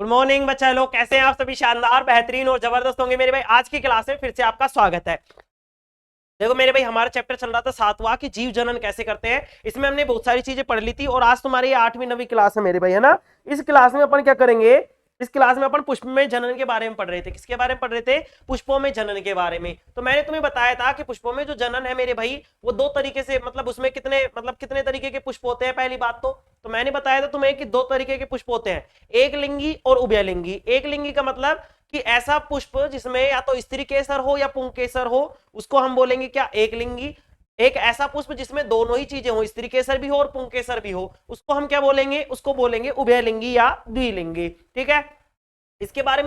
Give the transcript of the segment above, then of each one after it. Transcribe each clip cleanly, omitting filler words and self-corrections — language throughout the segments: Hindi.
गुड मॉर्निंग बच्चा लोग, कैसे हैं आप सभी? शानदार, बेहतरीन और जबरदस्त होंगे मेरे भाई। आज की क्लास में फिर से आपका स्वागत है। देखो मेरे भाई, हमारा चैप्टर चल रहा था 7वां कि जीव जनन कैसे करते हैं। इसमें हमने बहुत सारी चीजें पढ़ ली थी और आज तुम्हारी ये 8वीं 9वीं क्लास है मेरे भाई, है ना। इस क्लास में अपन क्या करेंगे? इस क्लास में अपन पुष्प में जनन के बारे में पढ़ रहे थे। किसके बारे में पढ़ रहे थे? पुष्पों में जनन के बारे में। तो मैंने तुम्हें बताया था कि पुष्पों में जो जनन है मेरे भाई, वो दो तरीके से, मतलब उसमें कितने तरीके के पुष्प होते हैं। पहली बात तो मैंने बताया था तुम्हें कि दो तरीके के पुष्प होते हैं, एक लिंगी और उभयलिंगी। एक लिंगी का मतलब कि ऐसा पुष्प जिसमें या तो स्त्री केसर हो या पुंकेसर हो, उसको हम बोलेंगे क्या? एक लिंगी। एक ऐसा पुष्प जिसमें दोनों ही चीजें हो, स्त्री केसर भी हो और पुंकेसर भी हो, उसको हम क्या बोलेंगे? उसको बोलेंगे उभयलिंगी या द्विलिंगी। ठीक है। इसके बाद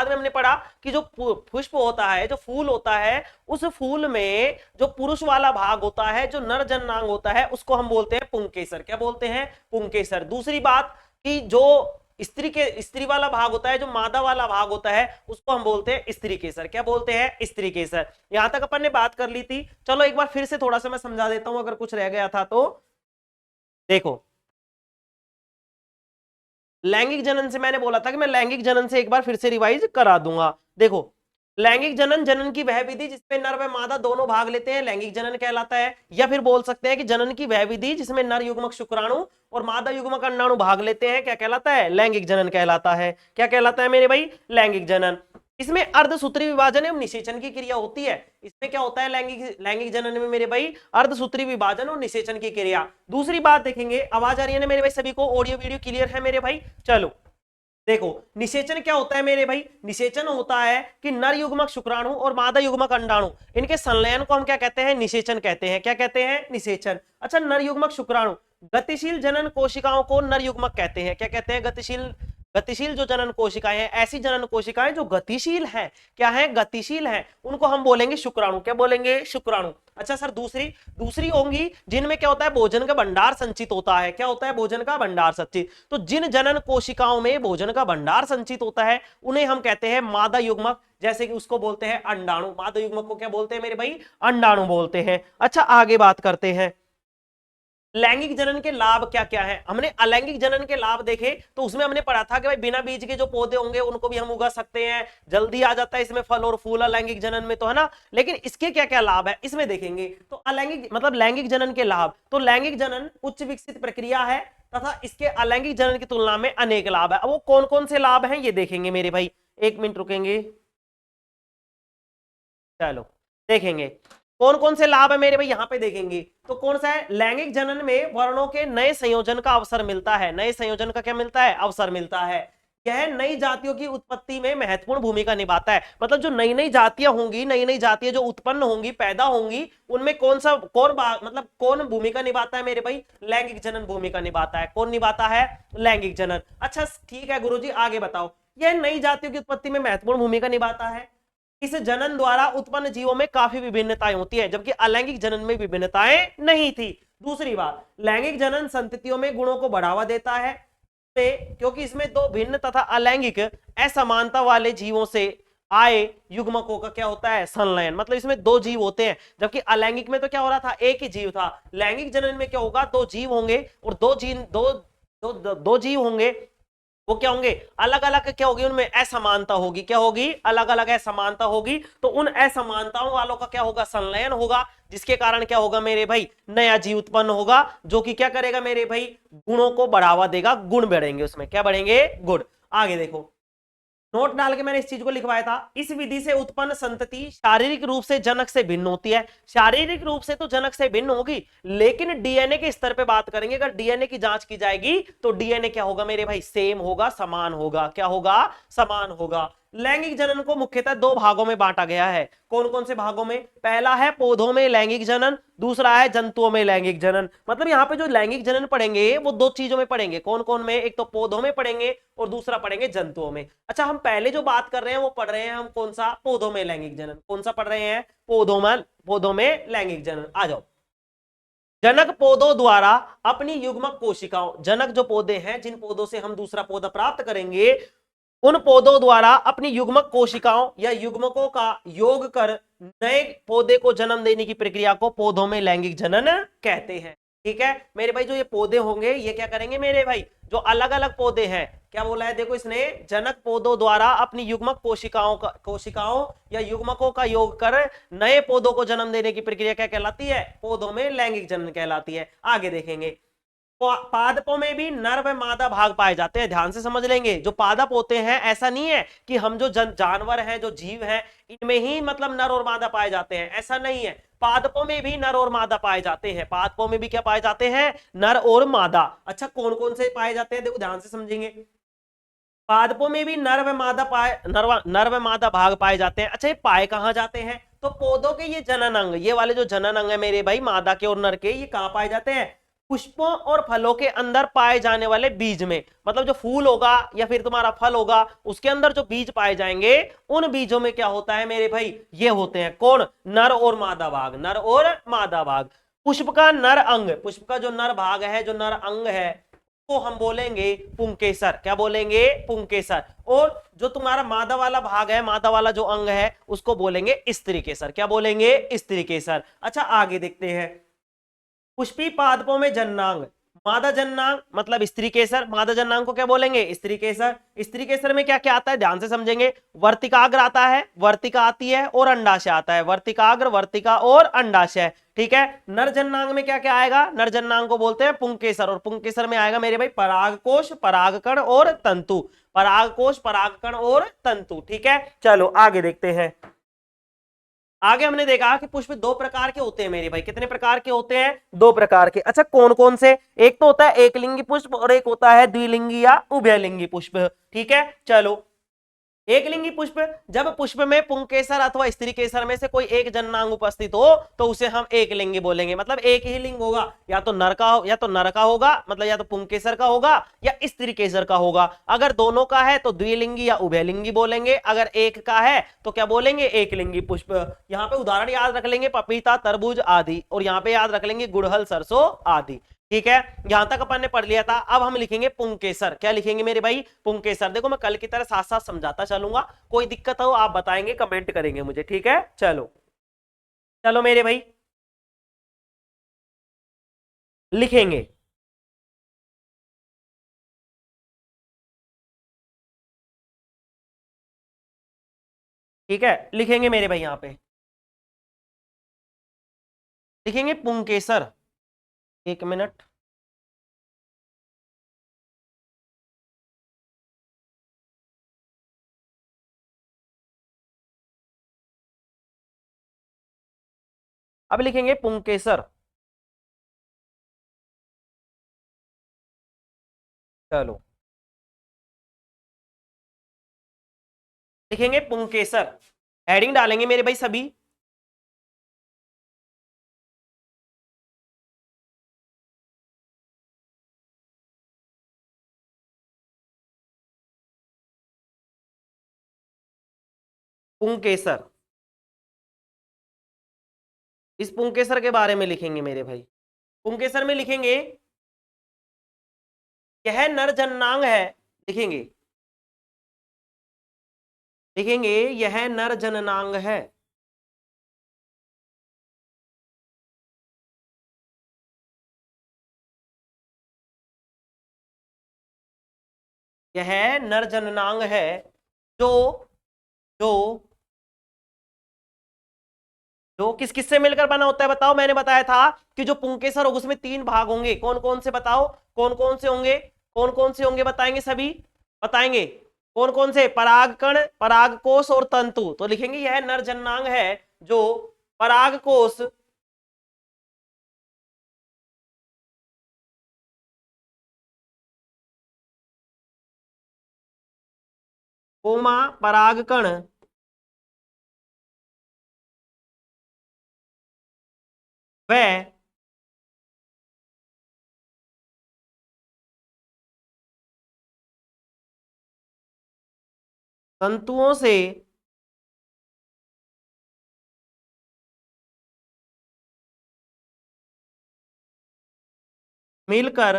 में हमने पढ़ा कि जो पुष्प होता है, जो फूल होता है, उस फूल में जो पुरुष वाला भाग होता है, जो नर जननांग होता है, उसको हम बोलते हैं पुंकेसर। क्या बोलते हैं? पुंकेसर। दूसरी बात कि जो स्त्री वाला भाग होता है, जो मादा वाला भाग होता है, उसको हम बोलते हैं स्त्री केसर। क्या बोलते हैं? स्त्री केसर। यहां तक अपन ने बात कर ली थी। चलो एक बार फिर से थोड़ा सा मैं समझा देता हूं अगर कुछ रह गया था तो। देखो, लैंगिक जनन से मैंने बोला था कि मैं लैंगिक जनन से एक बार फिर से रिवाइज करा दूंगा। देखो, लैंगिक जनन जनन की वह विधि जिसमें नर व मादा दोनों भाग लेते हैं, लैंगिक जनन कहलाता है। या फिर बोल सकते हैं कि जनन की वह विधि जिसमें नर युग्मक शुक्राणु और मादा युग्मक अंडाणु भाग लेते हैं, क्या कहलाता है? लैंगिक जनन कहलाता है। क्या कहलाता है मेरे भाई? लैंगिक जनन। इसमें अर्धसूत्री विभाजन एवं निषेचन की क्रिया होती है। इसमें क्या होता है लैंगिक लैंगिक जनन में मेरे भाई? अर्धसूत्री विभाजन और निषेचन की क्रिया। दूसरी बात देखेंगे, आवाज आ रही है ना मेरे भाई सभी को? ऑडियो वीडियो क्लियर है मेरे भाई? चलो देखो, निषेचन क्या होता है मेरे भाई? निषेचन होता है कि नर युग्मक शुक्राणु और मादा युग्मक अंडाणु, इनके संलयन को हम क्या कहते हैं? निषेचन कहते हैं। क्या कहते हैं? निषेचन। अच्छा, नर युग्मक शुक्राणु, गतिशील जनन कोशिकाओं को नर युग्मक कहते हैं। क्या कहते हैं? गतिशील। गतिशील जो जनन कोशिकाएं हैं, ऐसी जनन कोशिकाएं जो गतिशील हैं, क्या है? गतिशील हैं, उनको हम बोलेंगे शुक्राणु। क्या बोलेंगे? शुक्राणु। अच्छा सर, दूसरी दूसरी होंगी जिनमें क्या होता है? भोजन का भंडार संचित होता है। क्या होता है? भोजन का भंडार संचित। तो जिन जनन कोशिकाओं में भोजन का भंडार संचित होता है, उन्हें हम कहते हैं मादा युग्मक। जैसे कि उसको बोलते हैं अंडाणु। मादा युग्मक को क्या बोलते हैं मेरे भाई? अंडाणु बोलते हैं। अच्छा, आगे बात करते हैं, लैंगिक जनन के लाभ क्या क्या है। हमने अलैंगिक जनन के लाभ देखे तो उसमें हमने पढ़ा था कि भाई बिना बीज के जो पौधे होंगे उनको भी हम उगा सकते हैं, जल्दी आ जाता है इसमें फल और फूल अलैंगिक जनन में, तो है ना। लेकिन इसके क्या क्या लाभ है इसमें देखेंगे। तो अलैंगिक मतलब लैंगिक जनन के लाभ, तो लैंगिक जनन उच्च विकसित प्रक्रिया है तथा इसके अलैंगिक जनन की तुलना में अनेक लाभ है। अब वो कौन कौन से लाभ हैं ये देखेंगे मेरे भाई। एक मिनट रुकेंगे, चलो देखेंगे कौन कौन से लाभ है मेरे भाई। यहां पे देखेंगे तो कौन सा है? लैंगिक जनन में वर्णों के नए संयोजन का अवसर मिलता है। नए संयोजन का क्या मिलता है? अवसर मिलता है। यह नई जातियों की उत्पत्ति में महत्वपूर्ण भूमिका निभाता है। मतलब जो नई नई जातियां होंगी, नई नई जातियां जो उत्पन्न होंगी, पैदा होंगी, उनमें मतलब कौन भूमिका निभाता है मेरे भाई? लैंगिक जनन भूमिका निभाता है। कौन निभाता है? लैंगिक जनन। अच्छा ठीक है गुरुजी, आगे बताओ। यह नई जातियों की उत्पत्ति में महत्वपूर्ण भूमिका निभाता है। इस जनन द्वारा उत्पन्न जीवों में काफी विभिन्नताएं होती है, जबकि अलैंगिक जनन में विभिन्नताएं नहीं थी। दूसरी बात, लैंगिक जनन संततियों में गुणों को बढ़ावा देता है, क्योंकि इसमें दो भिन्न तथा अलैंगिक असमानता वाले जीवों से आए युग्मकों का क्या होता है? संलयन। मतलब इसमें दो जीव होते हैं, जबकि अलैंगिक में तो क्या हो रहा था? एक ही जीव था। लैंगिक जनन में क्या होगा? दो जीव होंगे और दो जीव होंगे, वो क्या होंगे? अलग अलग क्या होगी? उनमें असमानता होगी। क्या होगी? अलग अलग असमानता होगी। तो उन असमानताओं वालों का क्या होगा? संलयन होगा, जिसके कारण क्या होगा मेरे भाई? नया जीव उत्पन्न होगा, जो कि क्या करेगा मेरे भाई? गुणों को बढ़ावा देगा। गुण बढ़ेंगे उसमें। क्या बढ़ेंगे? गुण। आगे देखो, नोट डाल के मैंने इस चीज को लिखवाया था। इस विधि से उत्पन्न संतति शारीरिक रूप से जनक से भिन्न होती है। शारीरिक रूप से तो जनक से भिन्न होगी, लेकिन डीएनए के स्तर पे बात करेंगे, अगर डीएनए की जांच की जाएगी तो डीएनए क्या होगा मेरे भाई? सेम होगा, समान होगा। क्या होगा? समान होगा। लैंगिक जनन को मुख्यतः दो भागों में बांटा गया है। कौन कौन से भागों में? पहला है पौधों में लैंगिक जनन, दूसरा है जंतुओं में लैंगिक जनन। मतलब यहाँ पे जो लैंगिक जनन पढ़ेंगे वो दो चीजों में पढ़ेंगे। कौन कौन में? एक तो पौधों में पढ़ेंगे और दूसरा पढ़ेंगे जंतुओं में। अच्छा, हम पहले जो बात कर रहे हैं वो पढ़ रहे हैं हम कौन सा? पौधों में लैंगिक जनन। कौन सा पढ़ रहे हैं? पौधों में लैंगिक जनन। आ जाओ। जनक पौधों द्वारा अपनी युग्मक कोशिकाओं, जनक जो पौधे हैं, जिन पौधों से हम दूसरा पौधा प्राप्त करेंगे, उन पौधों द्वारा अपनी युग्मक कोशिकाओं या युग्मकों का योग कर नए पौधे को जन्म देने की प्रक्रिया को पौधों में लैंगिक जनन कहते हैं। ठीक है मेरे भाई, जो ये पौधे होंगे ये क्या करेंगे मेरे भाई, जो अलग अलग पौधे हैं, क्या बोला है देखो इसने, जनक पौधों द्वारा अपनी युग्मक कोशिकाओं या युग्मकों का योग कर नए पौधों को जन्म देने की प्रक्रिया क्या कहलाती है, पौधों में लैंगिक जनन कहलाती है। आगे देखेंगे, पादपों में भी नर व मादा भाग पाए जाते हैं, ध्यान से समझ लेंगे। जो पादप होते हैं, ऐसा नहीं है कि हम जो जानवर हैं, जो जीव हैं, इनमें ही मतलब नर और मादा पाए जाते हैं, ऐसा नहीं है। पादपों में भी नर और मादा पाए जाते हैं, पादपों में भी क्या पाए जाते हैं, नर और मादा। अच्छा कौन कौन से पाए जाते हैं, देखो ध्यान से समझेंगे। पादपों में भी नर व मादा भाग पाए जाते हैं। अच्छा ये पाए कहां जाते हैं, तो पौधों के ये जनन अंग, ये वाले जो जनन अंग है मेरे भाई, मादा के और नर के, ये कहां पाए जाते हैं, पुष्पों और फलों के अंदर पाए जाने वाले बीज में। मतलब जो फूल होगा या फिर तुम्हारा फल होगा, उसके अंदर जो बीज पाए जाएंगे, उन बीजों में क्या होता है मेरे भाई, ये होते हैं कौन, नर और मादा भाग, नर और मादा भाग। पुष्प का नर अंग, पुष्प का जो नर भाग है, जो नर अंग है, को हम बोलेंगे पुंकेसर, क्या बोलेंगे, पुंकेसर। और जो तुम्हारा मादा वाला भाग है, मादा वाला जो अंग है, उसको बोलेंगे स्त्रीकेसर, क्या बोलेंगे, स्त्रीकेसर। अच्छा आगे देखते हैं, पुष्पी पादपों में जन्नांग, मादा जन्नांग मतलब स्त्री केसर, मादा जन्नांग को क्या बोलेंगे, स्त्री केसर। स्त्री केसर में क्या क्या आता है, ध्यान से समझेंगे। वर्तिकाग्र आता है, वर्तिका आती है, और अंडाशय आता है, वर्तिकाग्र, वर्तिका और अंडाशय। ठीक है, नर जन्नांग में क्या क्या आएगा, नर जन्नांग को बोलते हैं पुंकेसर, और पुंकेसर में आएगा मेरे भाई परागकोश, परागकण और तंतु, परागकोश, परागकण और तंतु। ठीक है, चलो आगे देखते हैं। आगे हमने देखा कि पुष्प दो प्रकार के होते हैं मेरे भाई, कितने प्रकार के होते हैं, दो प्रकार के। अच्छा कौन कौन से, एक तो होता है एकलिंगी पुष्प और एक होता है द्विलिंगी या उभयलिंगी पुष्प। ठीक है चलो, एक लिंगी पुष्प, जब पुष्प में पुंकेसर अथवा स्त्री केसर में से कोई एक जन्नांग उपस्थित हो तो उसे हम एक लिंगी बोलेंगे। मतलब एक ही लिंग होगा, या तो नर का या तो नर का होगा, मतलब या तो पुंकेसर का होगा या स्त्री केसर का होगा। अगर दोनों का है तो द्विलिंगी या उभयलिंगी बोलेंगे, अगर एक का है तो क्या बोलेंगे, एक लिंगी पुष्प। यहाँ पे उदाहरण याद रख लेंगे, पपीता, तरबूज आदि, और यहाँ पे याद रख लेंगे गुड़हल, सरसों आदि। ठीक है, यहां तक अपन ने पढ़ लिया था। अब हम लिखेंगे पुंकेसर, क्या लिखेंगे मेरे भाई, पुंकेसर। देखो मैं कल की तरह साथ साथ समझाता चलूंगा, कोई दिक्कत हो आप बताएंगे, कमेंट करेंगे मुझे। ठीक है चलो, चलो मेरे भाई लिखेंगे। ठीक है, लिखेंगे मेरे भाई, यहां पे लिखेंगे पुंकेसर। एक मिनट, अब लिखेंगे पुंकेसर। चलो लिखेंगे पुंकेसर, हेडिंग डालेंगे मेरे भाई सभी। पुंकेसर, इस पुंकेसर के बारे में लिखेंगे मेरे भाई। पुंकेसर में लिखेंगे यह नर जन्नांग है, लिखेंगे, लिखेंगे यह नर जननांग है। यह नर जननांग है, जो जो जो किस किस से मिलकर बना होता है बताओ। मैंने बताया था कि जो पुंकेसर होगा उसमें तीन भाग होंगे, कौन कौन से बताओ, कौन कौन से होंगे, कौन कौन से होंगे, बताएंगे सभी, बताएंगे कौन कौन से, परागकण, परागकोश और तंतु। तो लिखेंगे यह नर जननांग है जो परागकोश, कोमा परागकण व तंतुओं से मिलकर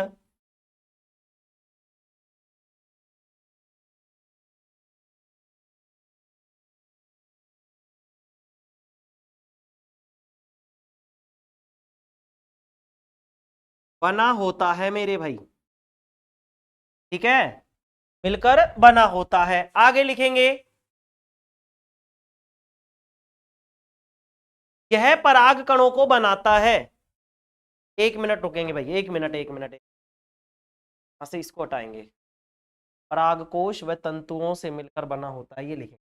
बना होता है मेरे भाई, ठीक है, मिलकर बना होता है। आगे लिखेंगे, यह पराग कणों को बनाता है। 1 मिनट रुकेंगे भाई, 1 मिनट 1 मिनट, यहां से इसको हटाएंगे। पराग कोश व तंतुओं से मिलकर बना होता है, ये लिखेंगे।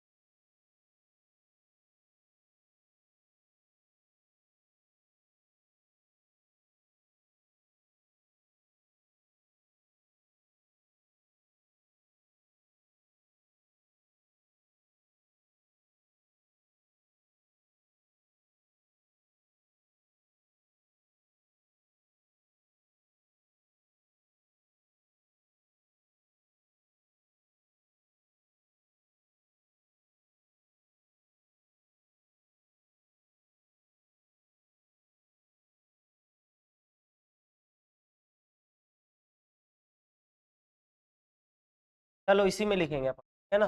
चलो इसी में लिखेंगे अपन, है ना।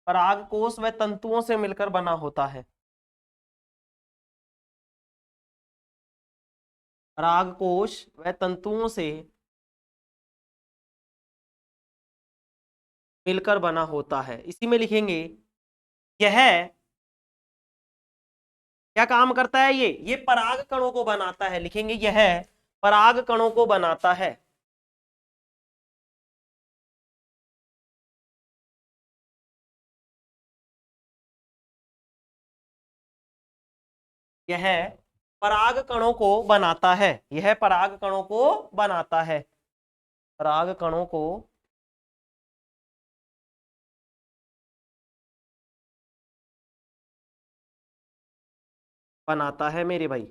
पराग कोश व तंतुओं से मिलकर बना होता है। पराग कोश व तंतुओं से मिलकर बना होता है, इसी में लिखेंगे। यह क्या काम करता है, ये पराग कणों को बनाता है, लिखेंगे यह पराग कणों को बनाता है। यह पराग कणों को बनाता है, यह पराग कणों को बनाता है, पराग कणों को बनाता है मेरे भाई।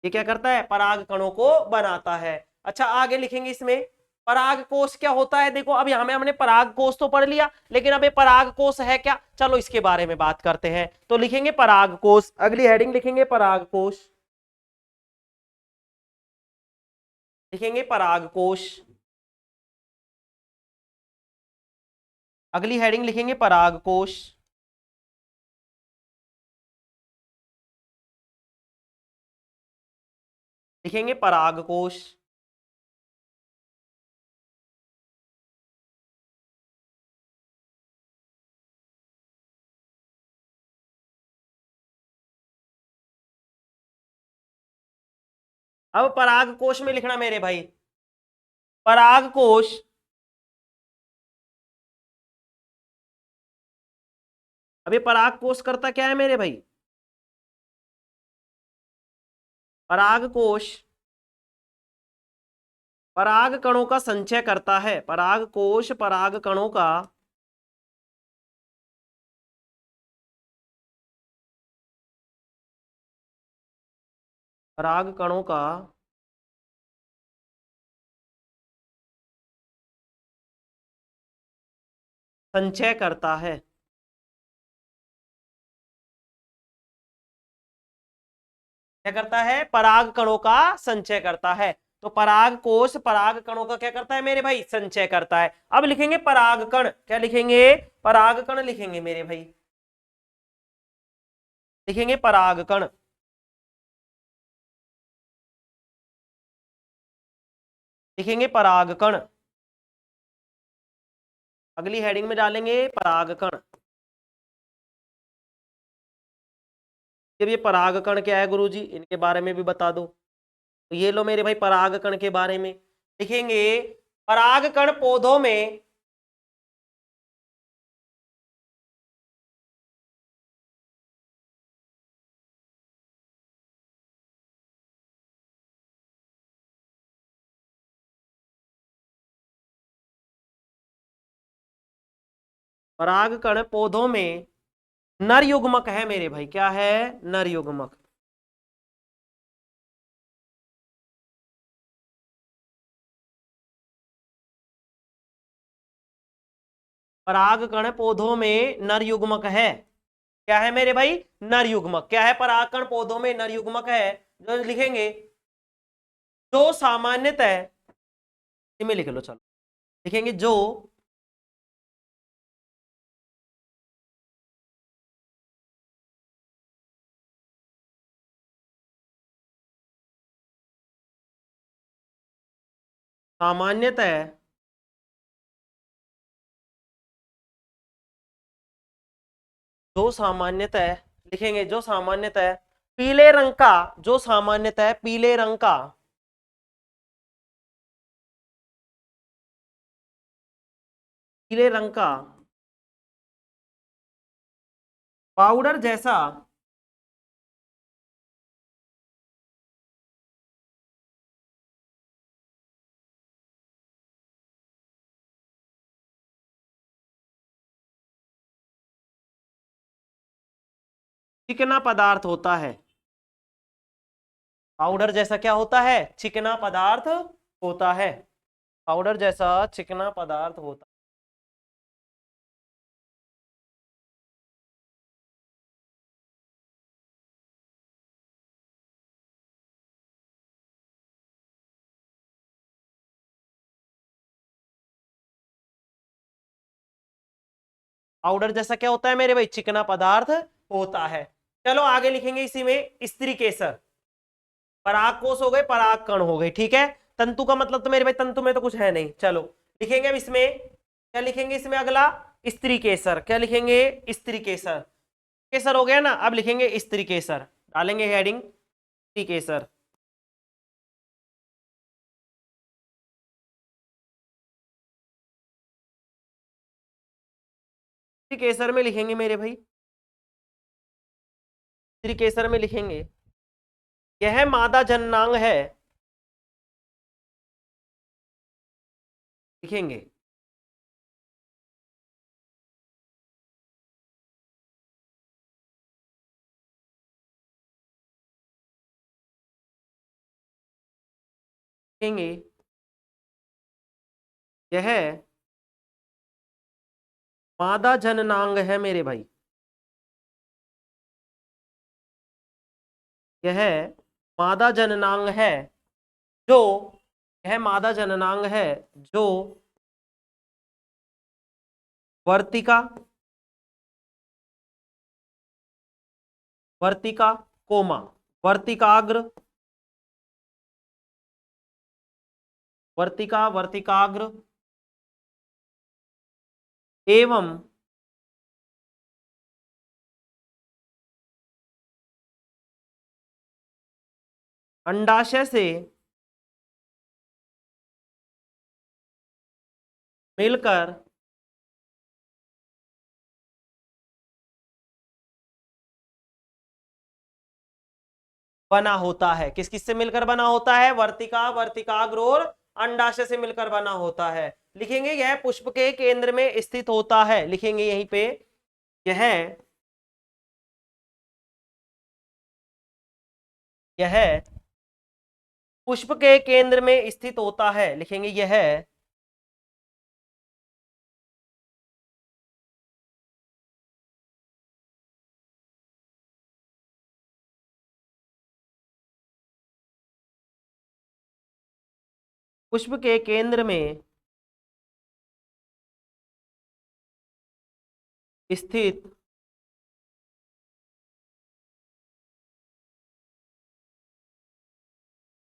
ये क्या करता है, पराग कणों को बनाता है। अच्छा आगे लिखेंगे इसमें, पराग कोश क्या होता है। देखो अब यहां में हमने पराग कोश तो पढ़ लिया, लेकिन अब ये पराग कोश है क्या, चलो इसके बारे में बात करते हैं। तो लिखेंगे पराग कोश, अगली हेडिंग लिखेंगे पराग कोश, लिखेंगे पराग कोश, अगली हेडिंग लिखेंगे पराग कोश, लिखेंगे पराग कोश। अब पराग कोश में लिखना मेरे भाई, पराग कोश अब ये पराग कोश करता क्या है मेरे भाई, पराग कोश पराग कणों का संचय करता है, पराग कोश पराग कणों का पराग कणों का संचय करता है। क्या करता है, पराग कणों का संचय करता है। तो पराग कोश पराग कणों का क्या करता है मेरे भाई, संचय करता है। अब लिखेंगे पराग कण, क्या लिखेंगे, पराग कण लिखेंगे मेरे भाई, लिखेंगे पराग कण, लिखेंगे पराग कण, अगली हेडिंग में डालेंगे पराग कण। जब ये पराग कण क्या है गुरुजी, इनके बारे में भी बता दो। तो ये लो मेरे भाई पराग कण के बारे में लिखेंगे, पराग कण पौधों में पराग कण पौधों में नर युग्मक है मेरे भाई, क्या है, नर युग्मक। पराग कण पौधों में नर युग्मक है, क्या है मेरे भाई, नर युग्मक। क्या है, पराग कण पौधों में नर युग्मक है, जो लिखेंगे जो सामान्यतः, इसमें लिख लो चलो, लिखेंगे जो सामान्यतः जो सामान्यतः लिखेंगे, जो सामान्यतः पीले रंग का, जो सामान्यतः पीले रंग का पीले रंग का पाउडर जैसा चिकना पदार्थ होता है। पाउडर जैसा क्या होता है? चिकना पदार्थ होता है। पाउडर जैसा चिकना पदार्थ होता है। पाउडर जैसा क्या होता है मेरे भाई? चिकना पदार्थ होता है। चलो आगे लिखेंगे इसी में स्त्री केसर। पराग कोष हो गए, पराग कण हो गए, ठीक है। तंतु का मतलब तो मेरे भाई तंतु में तो कुछ है नहीं। चलो लिखेंगे अब इसमें, क्या लिखेंगे इसमें अगला? स्त्री केसर। क्या लिखेंगे? स्त्री केसर। केसर हो गया ना, अब लिखेंगे स्त्री केसर, डालेंगे हेडिंग स्त्री केसर। स्त्री केसर में लिखेंगे मेरे भाई, स्त्री केसर में लिखेंगे यह मादा जननांग है, लिखेंगे लिखेंगे यह मादा जननांग है मेरे भाई, यह मादा जननांग है जो, यह मादा जननांग है जो वर्तिका, वर्तिका कोमा, वर्तिकाग्र, वर्तिका वर्तिकाग्र एवं अंडाशय से मिलकर बना होता है। किस किस से मिलकर बना होता है? वर्तिका, वर्तिकाग्र और अंडाशय से मिलकर बना होता है। लिखेंगे यह पुष्प के केंद्र में स्थित होता है, लिखेंगे यहीं पे यह, यह पुष्प के केंद्र में स्थित होता है, लिखेंगे यह पुष्प के केंद्र में स्थित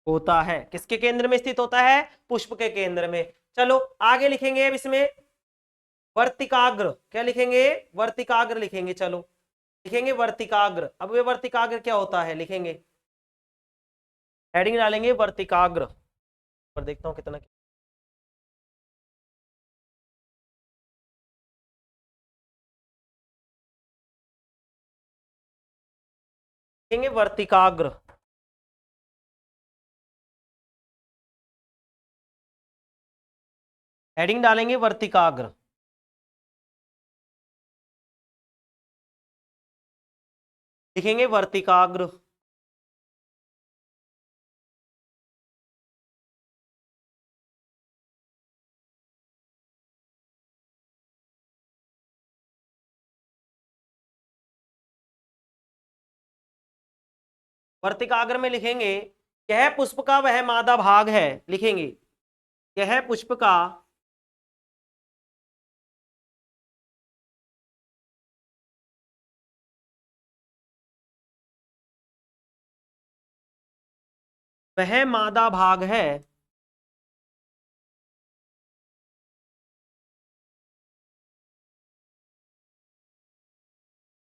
होता है। किसके केंद्र में स्थित होता है? पुष्प के केंद्र में। चलो आगे लिखेंगे अब इसमें वर्तिकाग्र। क्या लिखेंगे? वर्तिकाग्र लिखेंगे। चलो लिखेंगे वर्तिकाग्र। अब वे वर्तिकाग्र क्या होता है लिखेंगे, हेडिंग डालेंगे वर्तिकाग्र पर, देखता हूं कितना लिखेंगे वर्तिकाग्र, हेडिंग डालेंगे वर्तिकाग्र, लिखेंगे वर्तिकाग्र। वर्तिकाग्र में लिखेंगे यह पुष्प का वह मादा भाग है, लिखेंगे यह पुष्प का वह मादा भाग है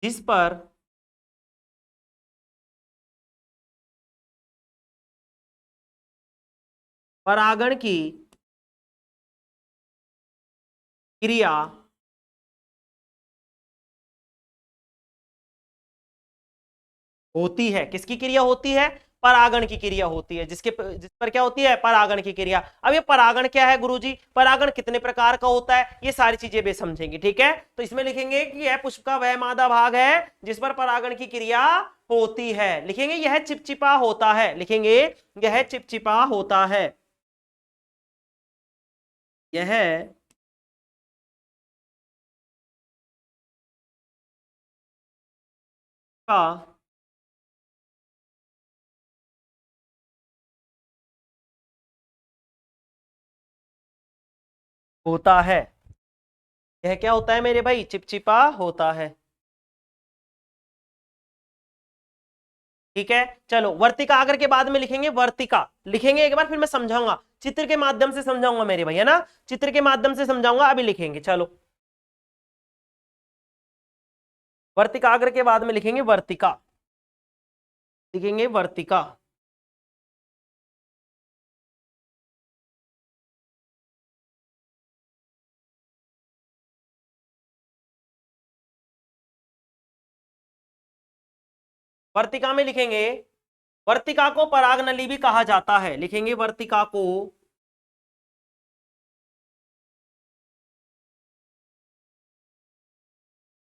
जिस पर परागण की क्रिया होती है। किसकी क्रिया होती है? परागण की क्रिया होती है। जिस पर क्या होती है? परागण की क्रिया। अब ये परागण क्या है गुरुजी? परागण कितने प्रकार का होता है, ये सारी चीजें भी समझेंगे। ठीक है, तो इसमें लिखेंगे कि यह पुष्प का वह मादा भाग है जिस पर परागण की क्रिया होती है। लिखेंगे यह चिपचिपा होता है। लिखेंगे यह चिपचिपा होता है। यह का होता है। यह क्या होता है मेरे भाई? चिपचिपा होता है। ठीक है, चलो वर्तिका आकर के बाद में लिखेंगे वर्तिका। लिखेंगे एक बार, फिर मैं समझाऊंगा, चित्र के माध्यम से समझाऊंगा मेरे भाई, है ना, चित्र के माध्यम से समझाऊंगा। अभी लिखेंगे, चलो वर्तिका आकर के बाद में लिखेंगे वर्तिका। लिखेंगे वर्तिका। वर्तिका में लिखेंगे वर्तिका को परागनली भी कहा जाता है। लिखेंगे वर्तिका को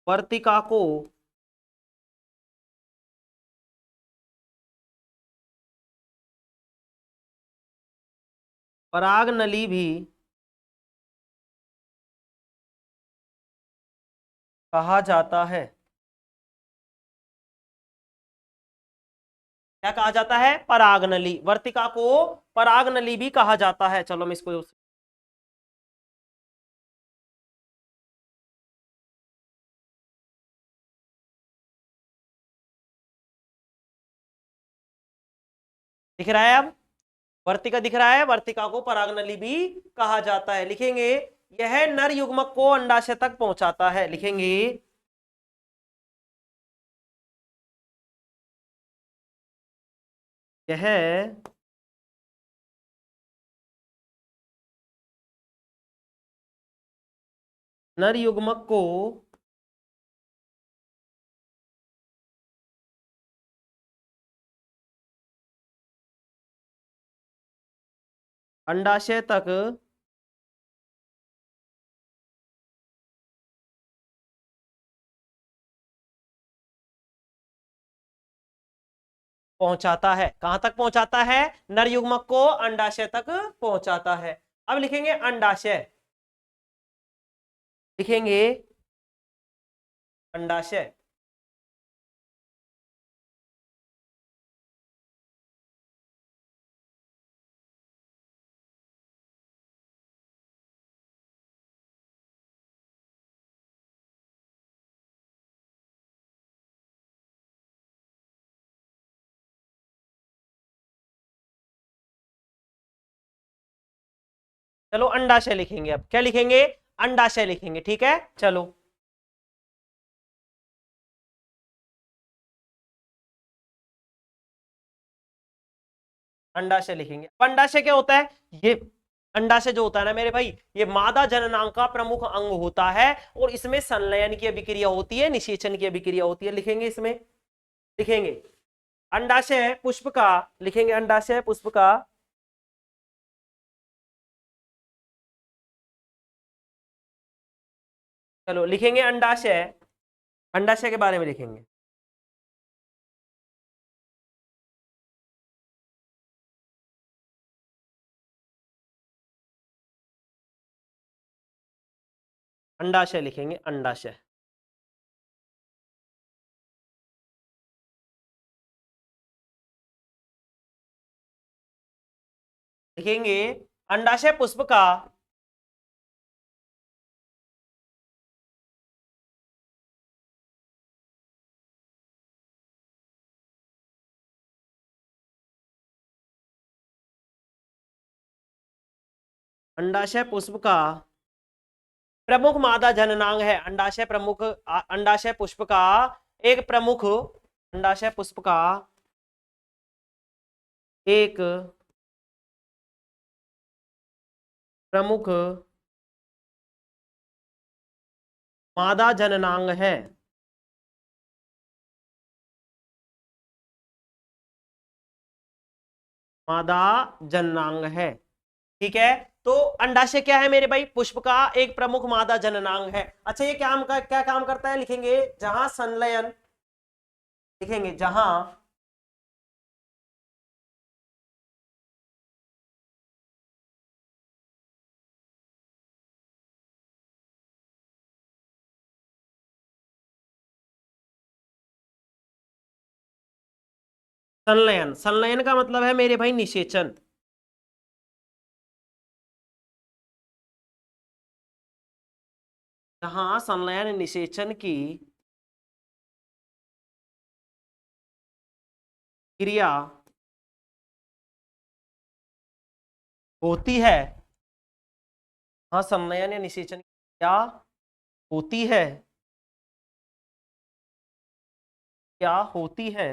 वर्तिका को परागनली भी कहा जाता है। क्या कहा जाता है? परागनली। वर्तिका को परागनली भी कहा जाता है। चलो मैं इसको दिख रहा है। अब वर्तिका दिख रहा है। वर्तिका को परागनली भी कहा जाता है। लिखेंगे यह नर युग्मक को अंडाशय तक पहुंचाता है। लिखेंगे यह नर युग्मक को अंडाशय तक पहुंचाता है। कहां तक पहुंचाता है? नर युग्मक को अंडाशय तक पहुंचाता है। अब लिखेंगे अंडाशय। लिखेंगे अंडाशय। चलो अंडाशय लिखेंगे। अब क्या लिखेंगे? अंडाशय लिखेंगे। ठीक है, चलो अंडाशय लिखेंगे। अब अंडाशय क्या होता है? ये अंडाशय जो होता है ना मेरे भाई, ये मादा जननांग का प्रमुख अंग होता है और इसमें संलयन की अभिक्रिया होती है, निषेचन की अभिक्रिया होती है। लिखेंगे इसमें, लिखेंगे अंडाशय पुष्प का। लिखेंगे अंडाशय पुष्प का चलो लिखेंगे अंडाशय। अंडाशय के बारे में लिखेंगे। अंडाशय लिखेंगे अंडाशय। लिखेंगे अंडाशय पुष्प का अंडाशय पुष्प का प्रमुख मादा जननांग है, अंडाशय प्रमुख, अंडाशय पुष्प का एक प्रमुख, अंडाशय पुष्प का एक प्रमुख मादा जननांग है। मादा जननांग है, ठीक है। तो अंडाशय क्या है मेरे भाई, पुष्प का एक प्रमुख मादा जननांग है। अच्छा ये क्या काम करता है, लिखेंगे जहां संलयन, लिखेंगे जहां संलयन, संलयन का मतलब है मेरे भाई निषेचन, जहां संलयन निषेचन की क्रिया होती है, हाँ संलयन या निषेचन की क्रिया होती है, क्या होती है,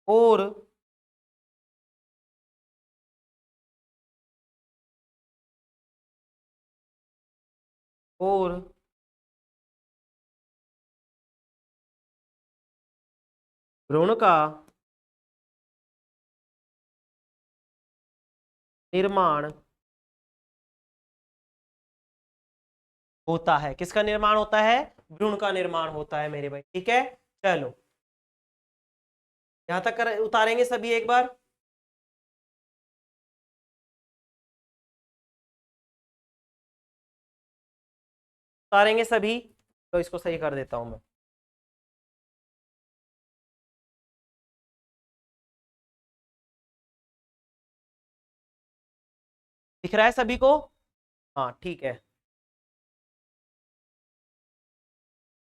और और भ्रूण का निर्माण होता है। किसका निर्माण होता है, भ्रूण का निर्माण होता है मेरे भाई, ठीक है। चलो यहां तक कर उतारेंगे सभी एक बार। उतारेंगे सभी, तो इसको सही कर देता हूं मैं। दिख रहा है सभी को, हाँ ठीक है।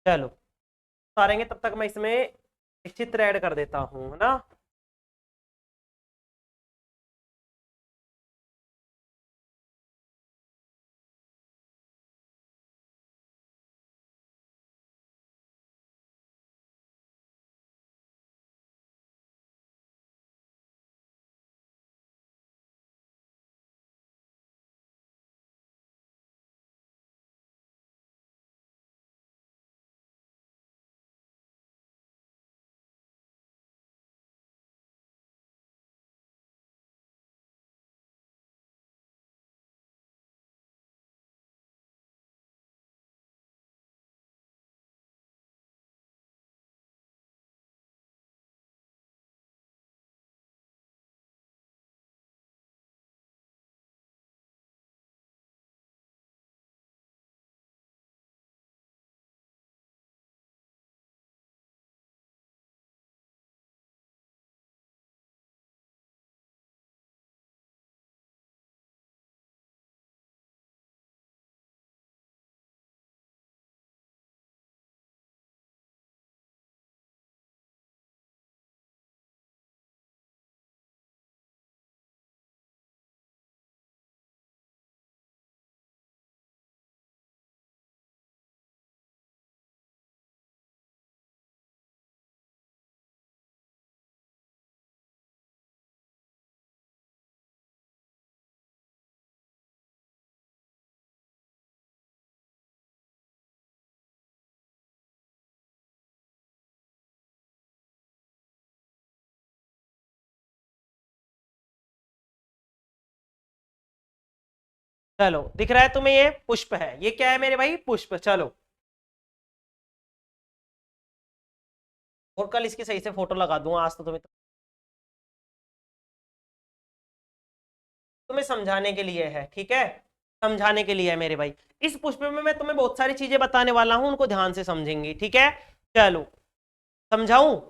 चलो उतारेंगे, तब तक मैं इसमें एक चित्र ऐड कर देता हूं, है ना। चलो दिख रहा है तुम्हें, ये पुष्प है, ये क्या है मेरे भाई, पुष्प। चलो और कल इसकी सही से फोटो लगा दूंगा, आज तो तुम्हें समझाने के लिए है, ठीक है, समझाने के लिए है मेरे भाई। इस पुष्प में मैं तुम्हें बहुत सारी चीजें बताने वाला हूं, उनको ध्यान से समझेंगे, ठीक है। चलो समझाऊं,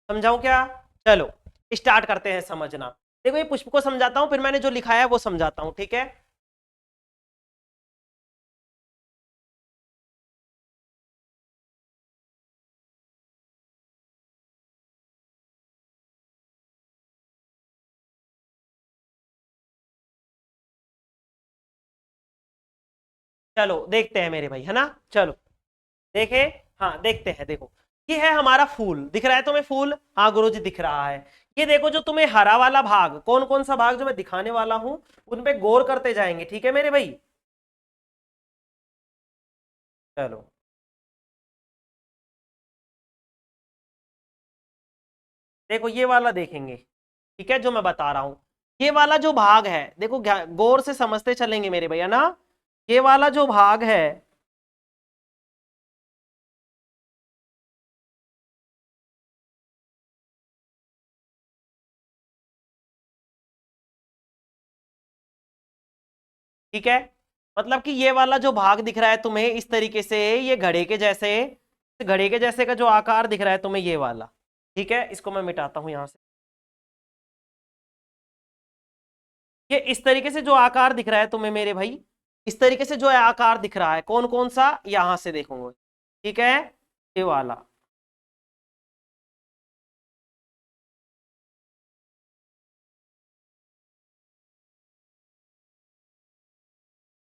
समझाऊं क्या, चलो स्टार्ट करते हैं समझना। देखो ये पुष्प को समझाता हूं, फिर मैंने जो लिखा है वो समझाता हूं, ठीक है। चलो देखते हैं मेरे भाई, है ना। चलो देखे, हाँ देखते हैं। देखो ये है हमारा फूल, दिख रहा है तुम्हें फूल? हाँ गुरुजी दिख रहा है। ये देखो जो तुम्हें हरा वाला भाग, कौन कौन सा भाग जो मैं दिखाने वाला हूं उन पे गौर करते जाएंगे, ठीक है मेरे भाई। चलो देखो ये वाला देखेंगे, ठीक है, जो मैं बता रहा हूं। ये वाला जो भाग है देखो, गौर से समझते चलेंगे मेरे भैया ना। ये वाला जो भाग है, ठीक है, मतलब कि ये वाला जो भाग दिख रहा है तुम्हें इस तरीके से, ये घड़े के जैसे, घड़े के जैसे का जो आकार दिख रहा है तुम्हें ये वाला, ठीक है, इसको मैं मिटाता हूं यहां से। ये इस तरीके से जो आकार दिख रहा है तुम्हें मेरे भाई, इस तरीके से जो आकार दिख रहा है, कौन कौन सा, यहां से देखोगे, ठीक है, ये वाला।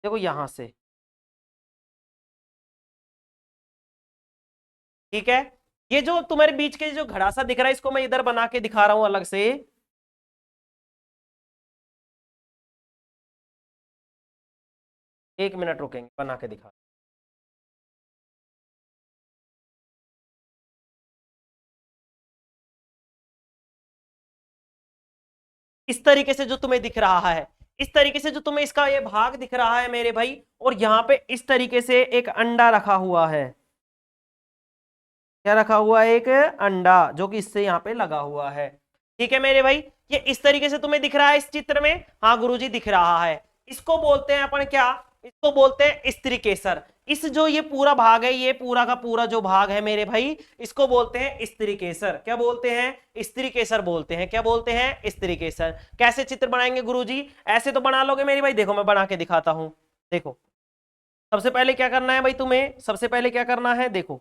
देखो यहां से, ठीक है। ये जो तुम्हारे बीच के जो घड़ा सा दिख रहा है, इसको मैं इधर बना के दिखा रहा हूं अलग से। 1 मिनट रुकेंगे, बना के दिखा। इस तरीके से जो तुम्हें दिख रहा है, इस तरीके से जो तुम्हें इसका ये भाग दिख रहा है मेरे भाई, और यहां पे इस तरीके से एक अंडा रखा हुआ है। क्या रखा हुआ है? एक अंडा, जो कि इससे यहाँ पे लगा हुआ है, ठीक है मेरे भाई। ये इस तरीके से तुम्हें दिख रहा है इस चित्र में, हाँ गुरुजी दिख रहा है। इसको बोलते हैं अपन क्या, इसको बोलते हैं स्त्री केसर। इस जो ये पूरा भाग है, ये पूरा का पूरा जो भाग है मेरे भाई, इसको बोलते हैं स्त्री केसर। क्या बोलते हैं? स्त्री केसर बोलते हैं। क्या बोलते हैं? स्त्री केसर। कैसे चित्र बनाएंगे गुरुजी? ऐसे तो बना लोगे मेरे भाई, देखो मैं बना के दिखाता हूं। देखो सबसे पहले क्या करना है भाई तुम्हें, सबसे पहले क्या करना है, देखो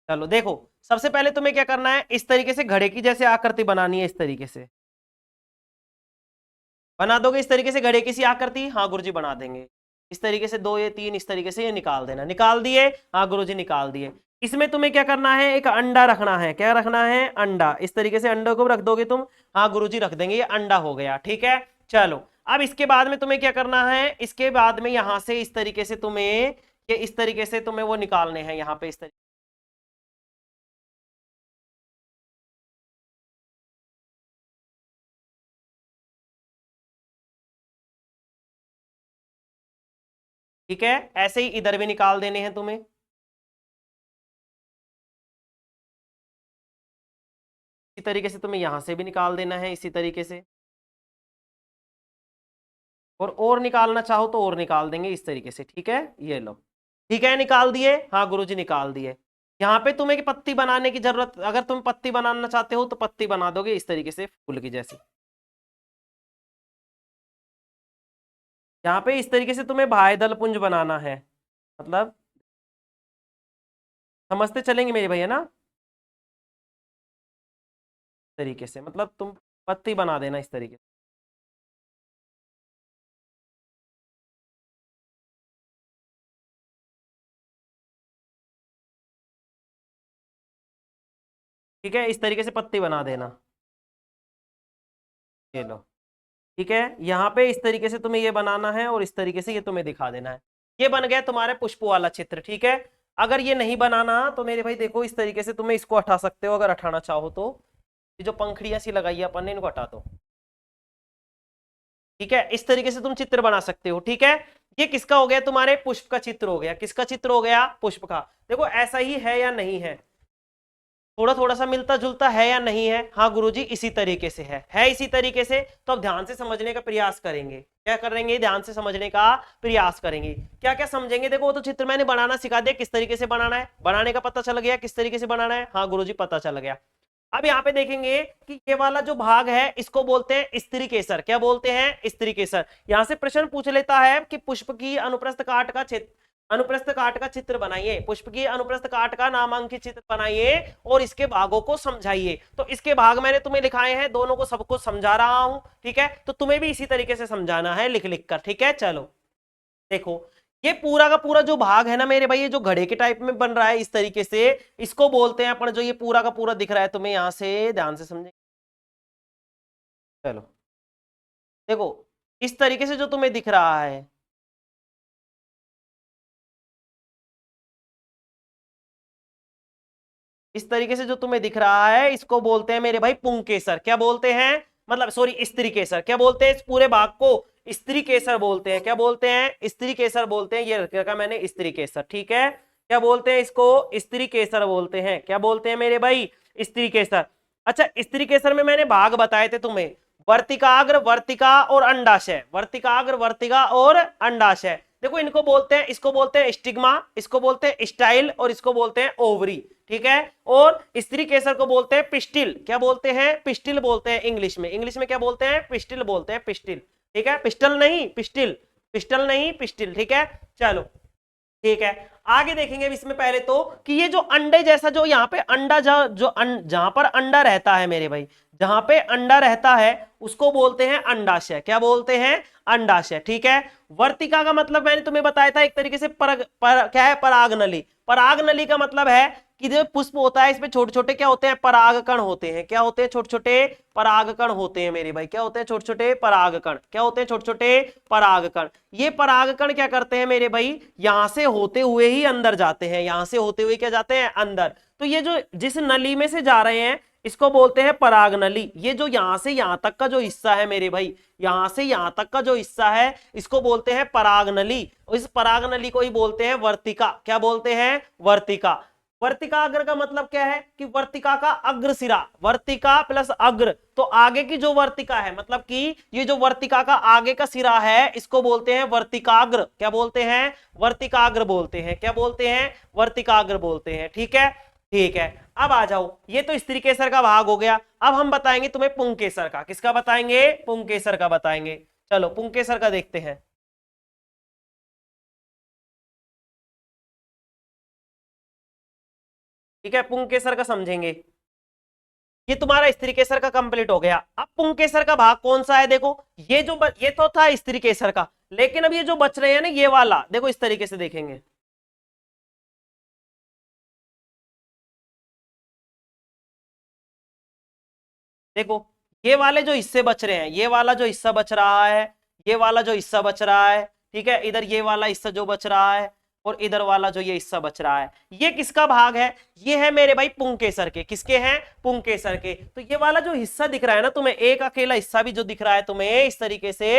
चलो देखो, सबसे पहले तुम्हें क्या करना है, इस तरीके से घड़े की जैसे आकृति बनानी है। इस तरीके से बना दोगे? इस तरीके से घड़े की सी आकृति, हाँ गुरुजी बना देंगे। इस तरीके से 2 या 3 इस तरीके से ये निकाल देना। निकाल दिए? हाँ गुरुजी निकाल दिए। इसमें तुम्हें क्या करना है, एक अंडा रखना है। क्या रखना है? अंडा। इस तरीके से अंडे को रख दोगे तुम, हाँ गुरुजी रख देंगे, ये अंडा हो गया, ठीक है। चलो अब इसके बाद में तुम्हें क्या करना है, इसके बाद में यहां से इस तरीके से तुम्हें, ये इस तरीके से तुम्हें वो निकालने हैं यहाँ पे इस तरीके। ठीक है, ऐसे ही इधर भी निकाल देने हैं तुम्हें। इसी तरीके से तुम्हें यहां से भी निकाल देना है, इसी तरीके से। और निकालना चाहो तो और निकाल देंगे इस तरीके से, ठीक है, ये लो। ठीक है, निकाल दिए? हाँ गुरुजी निकाल दिए। यहाँ पे तुम्हें की पत्ती बनाने की जरूरत, अगर तुम पत्ती बनाना चाहते हो तो पत्ती बना दोगे इस तरीके से, फूल की जैसे। यहाँ पे इस तरीके से तुम्हें भाईदल पुंज बनाना है, मतलब समझते चलेंगे मेरे भैया ना, तरीके से, मतलब तुम पत्ती बना देना इस तरीके से। ठीक है, इस तरीके से पत्ती बना देना, ये लो। ठीक है, यहाँ पे इस तरीके से तुम्हें ये बनाना है, और इस तरीके से ये तुम्हें दिखा देना है। ये बन गया तुम्हारे पुष्प वाला चित्र, ठीक है। अगर ये नहीं बनाना तो मेरे भाई देखो, इस तरीके से तुम्हें इसको हटा सकते हो, अगर हटाना चाहो तो। ये जो पंखड़ियां सी लगाई है अपन ने, इनको हटा दो, ठीक है। इस तरीके से तुम चित्र बना सकते हो, ठीक है। ये किसका हो गया? तुम्हारे पुष्प का चित्र हो गया। किसका चित्र हो गया? पुष्प का। देखो ऐसा ही है या नहीं है, थोड़ा थोड़ा सा मिलता जुलता है या नहीं है? हाँ गुरुजी इसी तरीके से है इसी तरीके से। तो अब ध्यान से समझने का प्रयास करेंगे। क्या करेंगे? ध्यान से समझने का प्रयास करेंगे। क्या क्या समझेंगे? देखो वो तो चित्र मैंने बनाना सिखा दिया, किस तरीके से बनाना है, बनाने का पता चल गया, किस तरीके से बनाना है, हाँ गुरुजी पता चल गया। अब यहाँ पे देखेंगे कि ये वाला जो भाग है इसको बोलते हैं स्त्री केसर। क्या बोलते हैं? स्त्री केसर। यहां से प्रश्न पूछ लेता है कि पुष्प की अनुप्रस्थ काट का क्षेत्र, अनुप्रस्थ काट का चित्र बनाइए, पुष्प की अनुप्रस्थ काट का नामांकित चित्र बनाइए और इसके भागों को समझाइए। तो इसके भाग मैंने तुम्हें लिखाए हैं, दोनों को सब कुछ समझा रहा हूं, ठीक है। तो तुम्हें भी इसी तरीके से समझाना है लिख लिख कर, ठीक है। चलो देखो, ये पूरा का पूरा जो भाग है ना मेरे भाई, ये जो घड़े के टाइप में बन रहा है इस तरीके से, इसको बोलते हैं अपन, जो ये पूरा का पूरा दिख रहा है तुम्हें, यहां से ध्यान से समझे। चलो देखो, इस तरीके से जो तुम्हें दिख रहा है, इस तरीके से जो तुम्हें दिख रहा है, इसको बोलते हैं मेरे भाई पुंकेसर। क्या बोलते हैं, मतलब सॉरी स्त्री केसर। क्या बोलते हैं इस पूरे भाग को, स्त्री केसर बोलते हैं। क्या बोलते हैं, स्त्री केसर बोलते हैं। ये रखा मैंने स्त्री केसर, ठीक है। क्या बोलते हैं इसको, स्त्री केसर बोलते हैं। क्या बोलते हैं मेरे भाई, स्त्री केसर। अच्छा, स्त्री केसर में मैंने भाग बताए थे तुम्हें, वर्तिकाग्र, वर्तिका और अंडाशय। वर्तिकाग्र, वर्तिका और अंडाशय। देखो इनको बोलते हैं, इसको बोलते हैं स्टिग्मा, इसको बोलते हैं स्टाइल और इसको बोलते हैं ओवरी, ठीक है। और स्त्री केसर को बोलते हैं पिस्टिल। क्या बोलते हैं, पिस्टिल बोलते हैं इंग्लिश में। इंग्लिश में क्या बोलते हैं, पिस्टिल बोलते हैं, पिस्टिल, ठीक है। पिस्टल नहीं पिस्टिल, पिस्टल नहीं पिस्टिल, ठीक है। चलो ठीक है, आगे देखेंगे अब इसमें पहले तो कि ये जो अंडे जैसा जो यहाँ पे अंडा जहां पर अंडा रहता है मेरे भाई, जहां पे अंडा रहता है उसको बोलते हैं अंडाशय। क्या बोलते हैं, अंडाशय, ठीक है। वर्तिका का मतलब मैंने तुम्हें बताया था एक तरीके से क्या है, परागनली। परागनली का मतलब है कि जो पुष्प होता है इसमें छोटे छोटे क्या होते हैं, परागकण होते हैं। क्या होते हैं, छोटे छोटे परागकण होते हैं मेरे भाई। क्या होते हैं, छोटे छोटे परागकण। क्या होते हैं, छोटे छोटे परागकण। ये परागकण क्या करते हैं मेरे भाई, यहां से होते हुए ही अंदर जाते हैं। यहां से होते हुए क्या जाते हैं, अंदर। तो ये जो जिस नली में से जा रहे हैं इसको बोलते हैं परागनली। ये जो यहां से यहां तक का जो हिस्सा है मेरे भाई, यहां से यहां तक का जो हिस्सा है इसको बोलते हैं परागनली। इस परागनली को ही बोलते हैं वर्तिका। क्या बोलते हैं, वर्तिका। वर्तिकाग्र का मतलब क्या है कि वर्तिका का अग्र सिरा, वर्तिका प्लस अग्र, तो आगे की जो वर्तिका है, मतलब कि ये जो वर्तिका का आगे का सिरा है इसको बोलते हैं वर्तिकाग्र। क्या बोलते हैं, वर्तिकाग्र बोलते हैं। क्या बोलते हैं, वर्तिकाग्र बोलते हैं, ठीक है। ठीक है, अब आ जाओ, ये तो स्त्री केसर का भाग हो गया। अब हम बताएंगे तुम्हें पुंकेसर का। किसका बताएंगे, पुंकेसर का बताएंगे। चलो पुंकेसर का देखते हैं। ठीक है, पुंकेसर का समझेंगे। ये तुम्हारा स्त्री केसर का कंप्लीट हो गया। अब पुंकेसर का भाग कौन सा है, देखो ये जो ये तो था स्त्री केसर का, लेकिन अब ये जो बच रहे हैं ना ये वाला, देखो इस तरीके से देखेंगे। देखो ये वाले जो हिस्से बच रहे हैं, ये वाला जो हिस्सा बच रहा है, ये वाला जो हिस्सा बच रहा है, ठीक है, इधर ये वाला हिस्सा जो बच रहा है और इधर वाला जो ये हिस्सा बच रहा है, ये किसका भाग है, ये है मेरे भाई पुंकेसर के। किसके हैं, पुंकेसर के। तो ये वाला जो हिस्सा दिख रहा है ना तुम्हें, एक अकेला हिस्सा भी जो दिख रहा है तुम्हें इस तरीके से,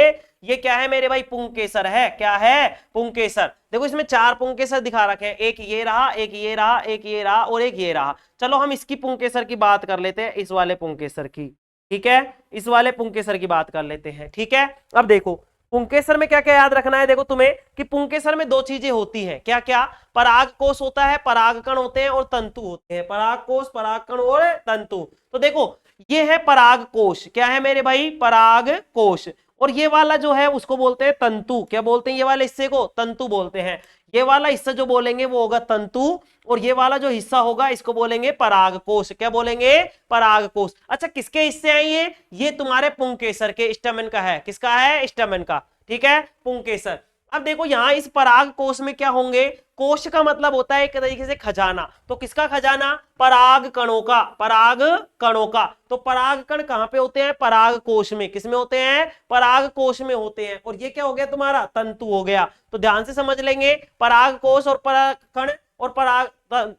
ये क्या है मेरे भाई, पुंकेसर है। क्या है, पुंकेसर। देखो इसमें 4 पुंकेसर दिखा रखे हैं, एक ये रहा, एक ये रहा, एक ये रहा और एक ये रहा। चलो हम इसकी पुंकेसर की बात कर लेते हैं, इस वाले पुंकेसर की, ठीक है, इस वाले पुंकेसर की बात कर लेते हैं, ठीक है। अब देखो पुंकेसर में क्या क्या याद रखना है, देखो तुम्हें कि पुंकेसर में 2 चीजें होती हैं। क्या क्या, परागकोश होता है, परागकण होते हैं और तंतु होते हैं। परागकोश, परागकण और तंतु। तो देखो ये है परागकोश। क्या है मेरे भाई, परागकोश। और ये वाला जो है उसको बोलते हैं तंतु। क्या बोलते हैं, ये वाले हिस्से को तंतु बोलते हैं। ये वाला हिस्सा जो बोलेंगे वो होगा तंतु, और ये वाला जो हिस्सा होगा इसको बोलेंगे परागकोश। क्या बोलेंगे, परागकोश। अच्छा किसके हिस्से हैं ये तुम्हारे पुंकेसर के, स्टैमेन का है। किसका है, स्टैमेन का, ठीक है, पुंकेसर। अब देखो यहां इस पराग कोश में क्या होंगे, कोश का मतलब होता है एक तरीके से खजाना। तो किसका खजाना, पराग कणों का, पराग कणों का। तो पराग कण कहां पे होते हैं, पराग कोश में। किसमें होते हैं, पराग कोश में होते हैं। और ये क्या हो गया तुम्हारा, तंतु हो गया। तो ध्यान से समझ लेंगे, पराग कोश और पराग कण और पराग,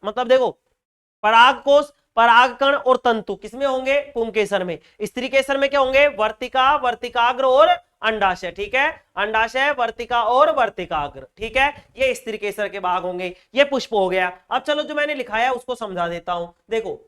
मतलब देखो पराग कोश, परागकण और तंतु किसमें होंगे, पुंकेसर में। स्त्री केसर में क्या होंगे, वर्तिका, वर्तिकाग्र और अंडाशय, ठीक है, अंडाशय, वर्तिका और वर्तिकाग्र, ठीक है। ये स्त्री केसर के भाग होंगे। ये पुष्प हो गया। अब चलो जो मैंने लिखाया उसको समझा देता हूं। देखो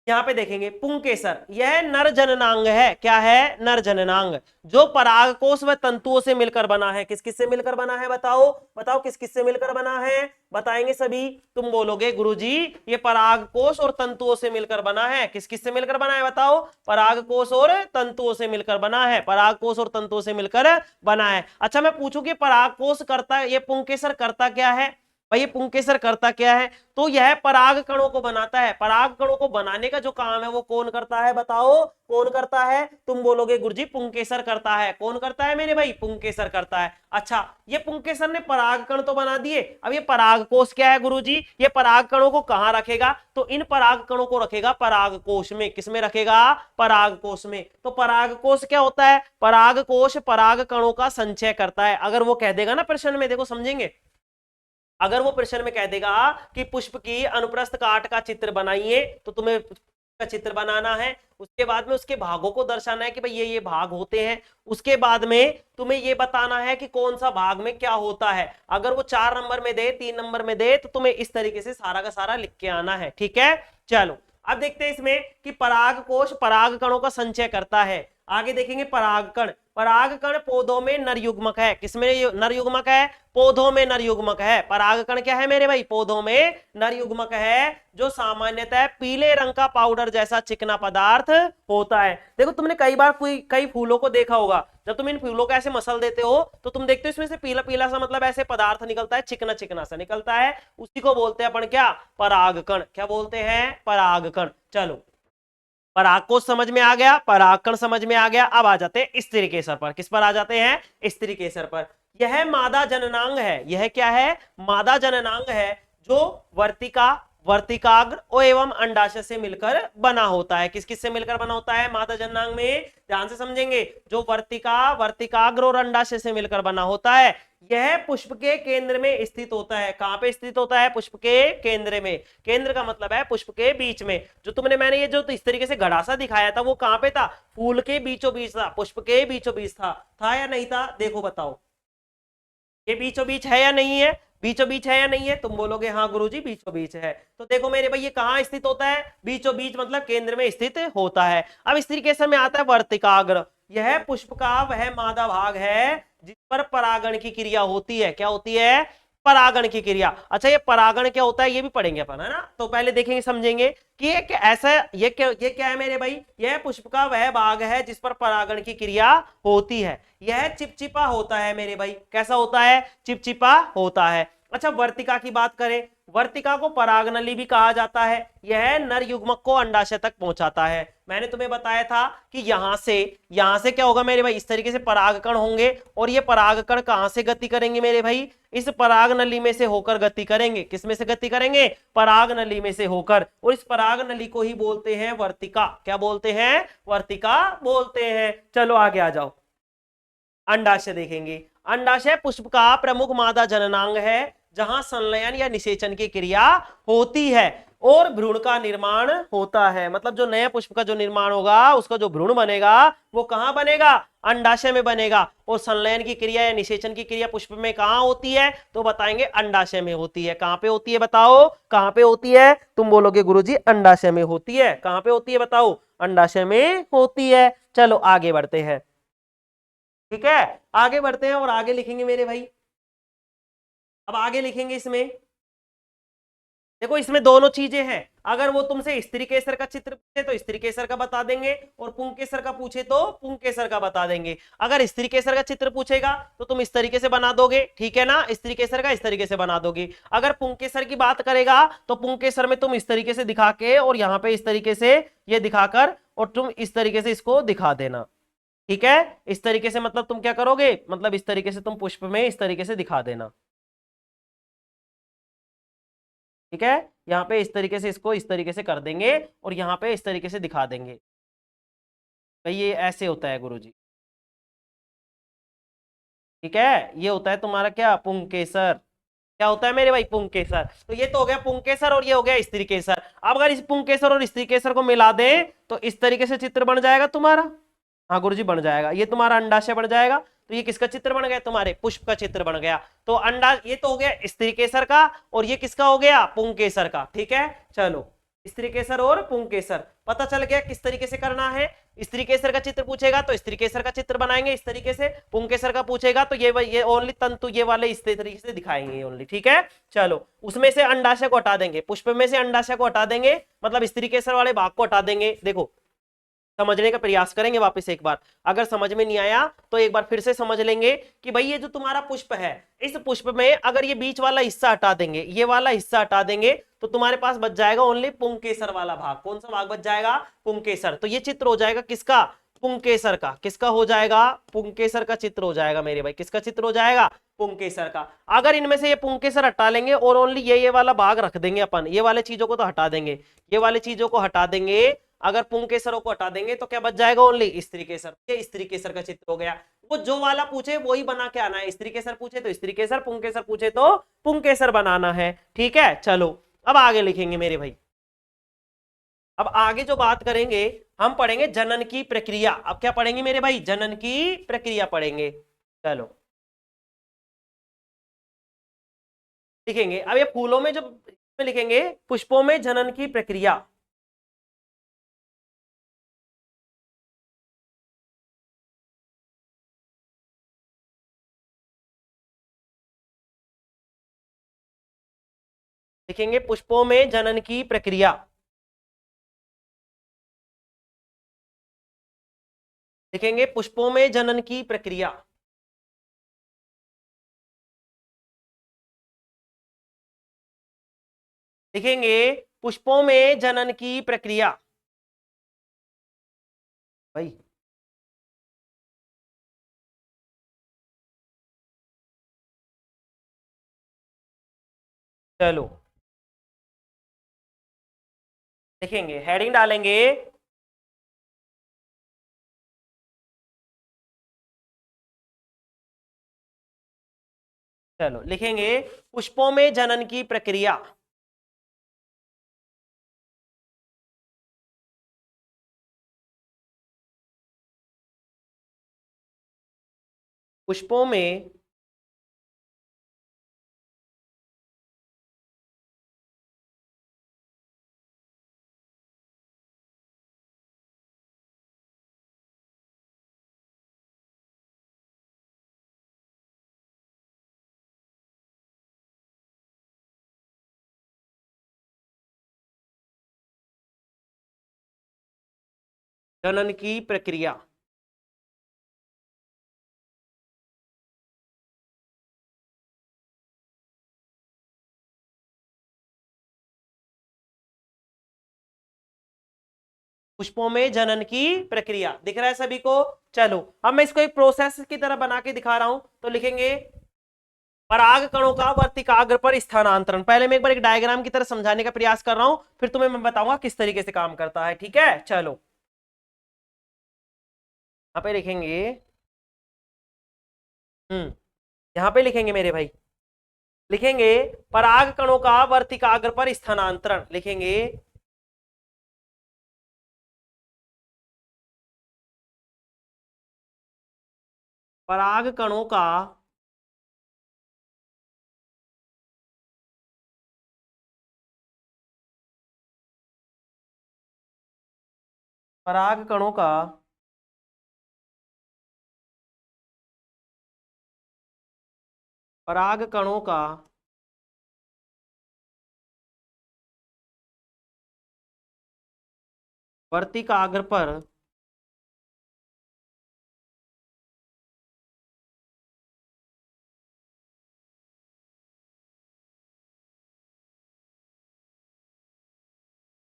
यहाँ पे देखेंगे पुंकेसर, यह नर जननांग है। क्या है? नर जननांग, जो परागकोश व तंतुओं से मिलकर बना है। किस किस से मिलकर बना है? बताओ बताओ, किस किस से मिलकर बना है? बताएंगे सभी। तुम बोलोगे गुरुजी ये परागकोश और तंतुओं से मिलकर बना है। किस किस से मिलकर बना है? बताओ। परागकोश और तंतुओं से मिलकर बना है। परागकोश और तंतुओं से मिलकर बना है। अच्छा, मैं पूछूं कि परागकोश करता, ये पुंकेसर करता क्या है? भाई ये पुंकेसर करता क्या है? तो यह पराग कणों को बनाता है। पराग कणों को बनाने का जो काम है वो कौन करता है? बताओ कौन करता है? तुम बोलोगे गुरुजी पुंकेसर करता है। कौन करता है मेरे भाई? पुंकेसर करता है। अच्छा, ये पुंकेसर ने पराग कण तो बना दिए, अब ये परागकोश क्या है गुरुजी? ये पराग कणों को कहां रखेगा? तो इन पराग कणों को रखेगा परागकोश में। किसमें रखेगा? परागकोश में। तो परागकोश क्या होता है? परागकोश पराग कणों का संचय करता है। अगर वो कह देगा ना प्रश्न में, देखो समझेंगे, अगर वो प्रश्न में कह देगा कि पुष्प की अनुप्रस्थ काट का चित्र बनाइए, तो तुम्हें का चित्र बनाना है। उसके बाद में उसके भागों को दर्शाना है कि भाई ये भाग होते हैं। उसके बाद में तुम्हें ये बताना है कि कौन सा भाग में क्या होता है। अगर वो 4 नंबर में दे, 3 नंबर में दे, तो तुम्हें इस तरीके से सारा का सारा लिख के आना है। ठीक है, चलो अब देखते हैं इसमें कि परागकोश पराग कणों का संचय करता है। आगे देखेंगे परागकण। परागकण पौधों में नर युग्मक है। किसमें नर युग्मक है? पौधों में नर युग्मक है। परागकण क्या है मेरे भाई? पौधों में नर युग्मक है, जो सामान्यतः पीले रंग का पाउडर जैसा चिकना पदार्थ होता है। देखो तुमने कई बार कई फूलों को देखा होगा, जब तुम इन फूलों को ऐसे मसल देते हो तो तुम देखते हो इसमें से पीला पीला सा मतलब ऐसे पदार्थ निकलता है, चिकना चिकना सा निकलता है। उसी को बोलते हैं अपन क्या? परागकण। क्या बोलते हैं? परागकण। चलो परागकोश समझ में आ गया, परागकण समझ में आ गया। अब आ जाते हैं स्त्री केसर पर। किस पर आ जाते हैं? स्त्री केसर पर। यह मादा जननांग है। यह क्या है? मादा जननांग है, जो वर्तिका वर्तिकाग्र एवं अंडाशय से मिलकर बना होता है। किस किस से मिलकर बना होता है मादा जननांग में? ध्यान से समझेंगे, जो वर्तिकाग्र और अंडाशय से मिलकर बना होता है। यह पुष्प के केंद्र में स्थित होता है। कहां पे स्थित होता है? पुष्प के केंद्र में। केंद्र का मतलब है पुष्प के बीच में। जो मैंने ये जो इस तरीके से घड़ासा दिखाया था, वो कहां पे था? फूल के बीचों बीच था, पुष्प के बीचों बीच था या नहीं था? देखो बताओ, ये बीचों बीच है या नहीं है? बीचों बीच है या नहीं है? तुम बोलोगे हाँ गुरुजी बीचों बीच है। तो देखो मेरे भाई, ये कहाँ स्थित होता है? बीचों बीच मतलब केंद्र में स्थित होता है। अब इस तरीके में आता है वर्तिकाग्र। यह पुष्प का वह मादा भाग है जिस पर परागण की क्रिया होती है। क्या होती है? परागण की क्रिया। अच्छा, ये परागण क्या होता है ये भी पढ़ेंगे अपन, है ना? तो पहले देखेंगे, समझेंगे कि ये क्या है मेरे भाई? यह पुष्प का वह भाग है जिस पर परागण की क्रिया होती है। यह चिपचिपा होता है मेरे भाई। कैसा होता है? चिपचिपा होता है। अच्छा, वर्तिका की बात करें, वर्तिका को परागनली भी कहा जाता है। यह नर युग्मक को अंडाशय तक पहुंचाता है। मैंने तुम्हें बताया था कि यहां से क्या होगा मेरे भाई? इस तरीके से परागकण होंगे, और ये परागकण कहां से गति करेंगे मेरे भाई? इस परागनली में से होकर गति करेंगे। किस में से गति करेंगे? परागनली में से होकर। और इस परागनली को ही बोलते हैं वर्तिका। क्या बोलते हैं? वर्तिका बोलते हैं। चलो आगे आ जाओ, अंडाशय देखेंगे। अंडाशय पुष्प का प्रमुख मादा जननांग है, जहां संलयन या निषेचन की क्रिया होती है और भ्रूण का निर्माण होता है। मतलब जो नया पुष्प का जो निर्माण होगा, उसका जो भ्रूण बनेगा वो कहां बनेगा? अंडाशय में बनेगा। और संलयन की क्रिया या निषेचन की क्रिया पुष्प में कहां होती है? तो बताएंगे अंडाशय में होती है। कहां पे होती है? बताओ कहां पे होती है? तुम बोलोगे गुरुजी अंडाशय में होती है। कहां पे होती है? बताओ। अंडाशय में होती है। चलो आगे बढ़ते हैं। ठीक है, आगे बढ़ते हैं और आगे लिखेंगे मेरे भाई। अब आगे लिखेंगे इसमें, देखो इसमें दोनों चीजें हैं। अगर वो तुमसे स्त्री केसर का चित्र पूछे तो स्त्री केसर का बता देंगे, और पुंकेसर का पूछे तो पुंकेसर का बता देंगे। अगर स्त्री केसर का चित्र पूछेगा तो तुम इस तरीके से बना दोगे, ठीक है ना? स्त्री केसर का इस तरीके से बना दोगे। अगर पुंकेसर की बात करेगा तो पुंकेसर में तुम इस तरीके से दिखा के, और यहाँ पे इस तरीके से ये दिखाकर, और तुम इस तरीके से इसको दिखा देना। ठीक है, इस तरीके से मतलब तुम क्या करोगे? मतलब इस तरीके से तुम पुष्प में इस तरीके से दिखा देना। ठीक है, यहाँ पे इस तरीके से इसको इस तरीके से कर देंगे, और यहाँ पे इस तरीके से दिखा देंगे। भाई ये ऐसे होता है गुरुजी। ठीक है, ये होता है तुम्हारा क्या? पुंकेसर। क्या होता है मेरे भाई? पुंकेसर। तो ये तो हो गया पुंकेसर और ये हो गया स्त्री केसर। अब अगर इस पुंकेसर और स्त्री केसर को मिला दें तो इस तरीके से चित्र बन जाएगा तुम्हारा। हाँ गुरुजी बन जाएगा। ये तुम्हारा अंडाशय बन जाएगा। तो ये किसका चित्र बन गया? तुम्हारे पुष्प का चित्र बन गया। तो अंडा, ये तो हो गया स्त्री केसर का, और ये किसका हो गया? पुंकेसर का। ठीक है, चलो स्त्री केसर और पुंकेसर। पता चल गया किस तरीके से करना है। स्त्री केसर का चित्र पूछेगा तो स्त्री केसर का चित्र बनाएंगे इस तरीके से, पुंकेसर का पूछेगा तो ये ओनली तंतु ये वाले इस तरीके से दिखाएंगे ओनली। ठीक है, चलो उसमें से अंडाशय को हटा देंगे, पुष्प में से अंडाशय को हटा देंगे, मतलब स्त्री केसर वाले भाग को हटा देंगे। देखो समझने का प्रयास करेंगे वापस एक बार, अगर समझ में नहीं आया तो एक बार फिर से समझ लेंगे कि भाई ये जो तुम्हारा पुष्प है, इस पुष्प में अगर ये बीच वाला हिस्सा हटा देंगे, ये वाला हिस्सा हटा देंगे, तो तुम्हारे पास बच जाएगा ओनली पुंकेसर वाला भाग। कौन सा भाग बच जाएगा? पुंकेसर। तो ये चित्र हो जाएगा किसका? पुंकेसर का। किसका हो जाएगा? पुंकेसर का चित्र हो जाएगा मेरे भाई। किसका चित्र हो जाएगा? पुंकेसर का। अगर इनमें से ये पुंकेसर हटा लेंगे और ओनली ये वाला भाग रख देंगे अपन, ये वाले चीजों को तो हटा देंगे, ये वाले चीजों को हटा देंगे, अगर पुंकेसरों को हटा देंगे तो क्या बच जाएगा? ओनली स्त्री केसर। ये स्त्री केसर का चित्र हो गया। वो जो वाला पूछे वही बना के आना है। स्त्री केसर पूछे तो स्त्री केसर, पुंकेसर पूछे तो पुंकेसर बनाना है। ठीक है, चलो अब आगे लिखेंगे मेरे भाई। अब आगे जो बात करेंगे हम पढ़ेंगे जनन की प्रक्रिया। अब क्या पढ़ेंगे मेरे भाई? जनन की प्रक्रिया पढ़ेंगे। चलो लिखेंगे। अब ये फूलों में जो लिखेंगे पुष्पों में जनन की प्रक्रिया। लिखेंगे पुष्पों में जनन की प्रक्रिया। लिखेंगे पुष्पों में जनन की प्रक्रिया। लिखेंगे पुष्पों में जनन की प्रक्रिया। भाई चलो लिखेंगे, हेडिंग डालेंगे चलो लिखेंगे पुष्पों में जनन की प्रक्रिया। पुष्पों में जनन की प्रक्रिया। पुष्पों में जनन की प्रक्रिया दिख रहा है सभी को? चलो अब मैं इसको एक प्रोसेस की तरह बना के दिखा रहा हूं, तो लिखेंगे पराग कणों का वर्तिकाग्र पर स्थानांतरण। पहले मैं एक बार एक डायग्राम की तरह समझाने का प्रयास कर रहा हूं, फिर तुम्हें मैं बताऊंगा किस तरीके से काम करता है। ठीक है, चलो यहाँ पे लिखेंगे, यहाँ पे लिखेंगे मेरे भाई, लिखेंगे पराग कणों का वर्तिकाग्र पर स्थानांतरण। लिखेंगे पराग कणों का पराग कणों का पराग कणों का वर्तिकाग्र पर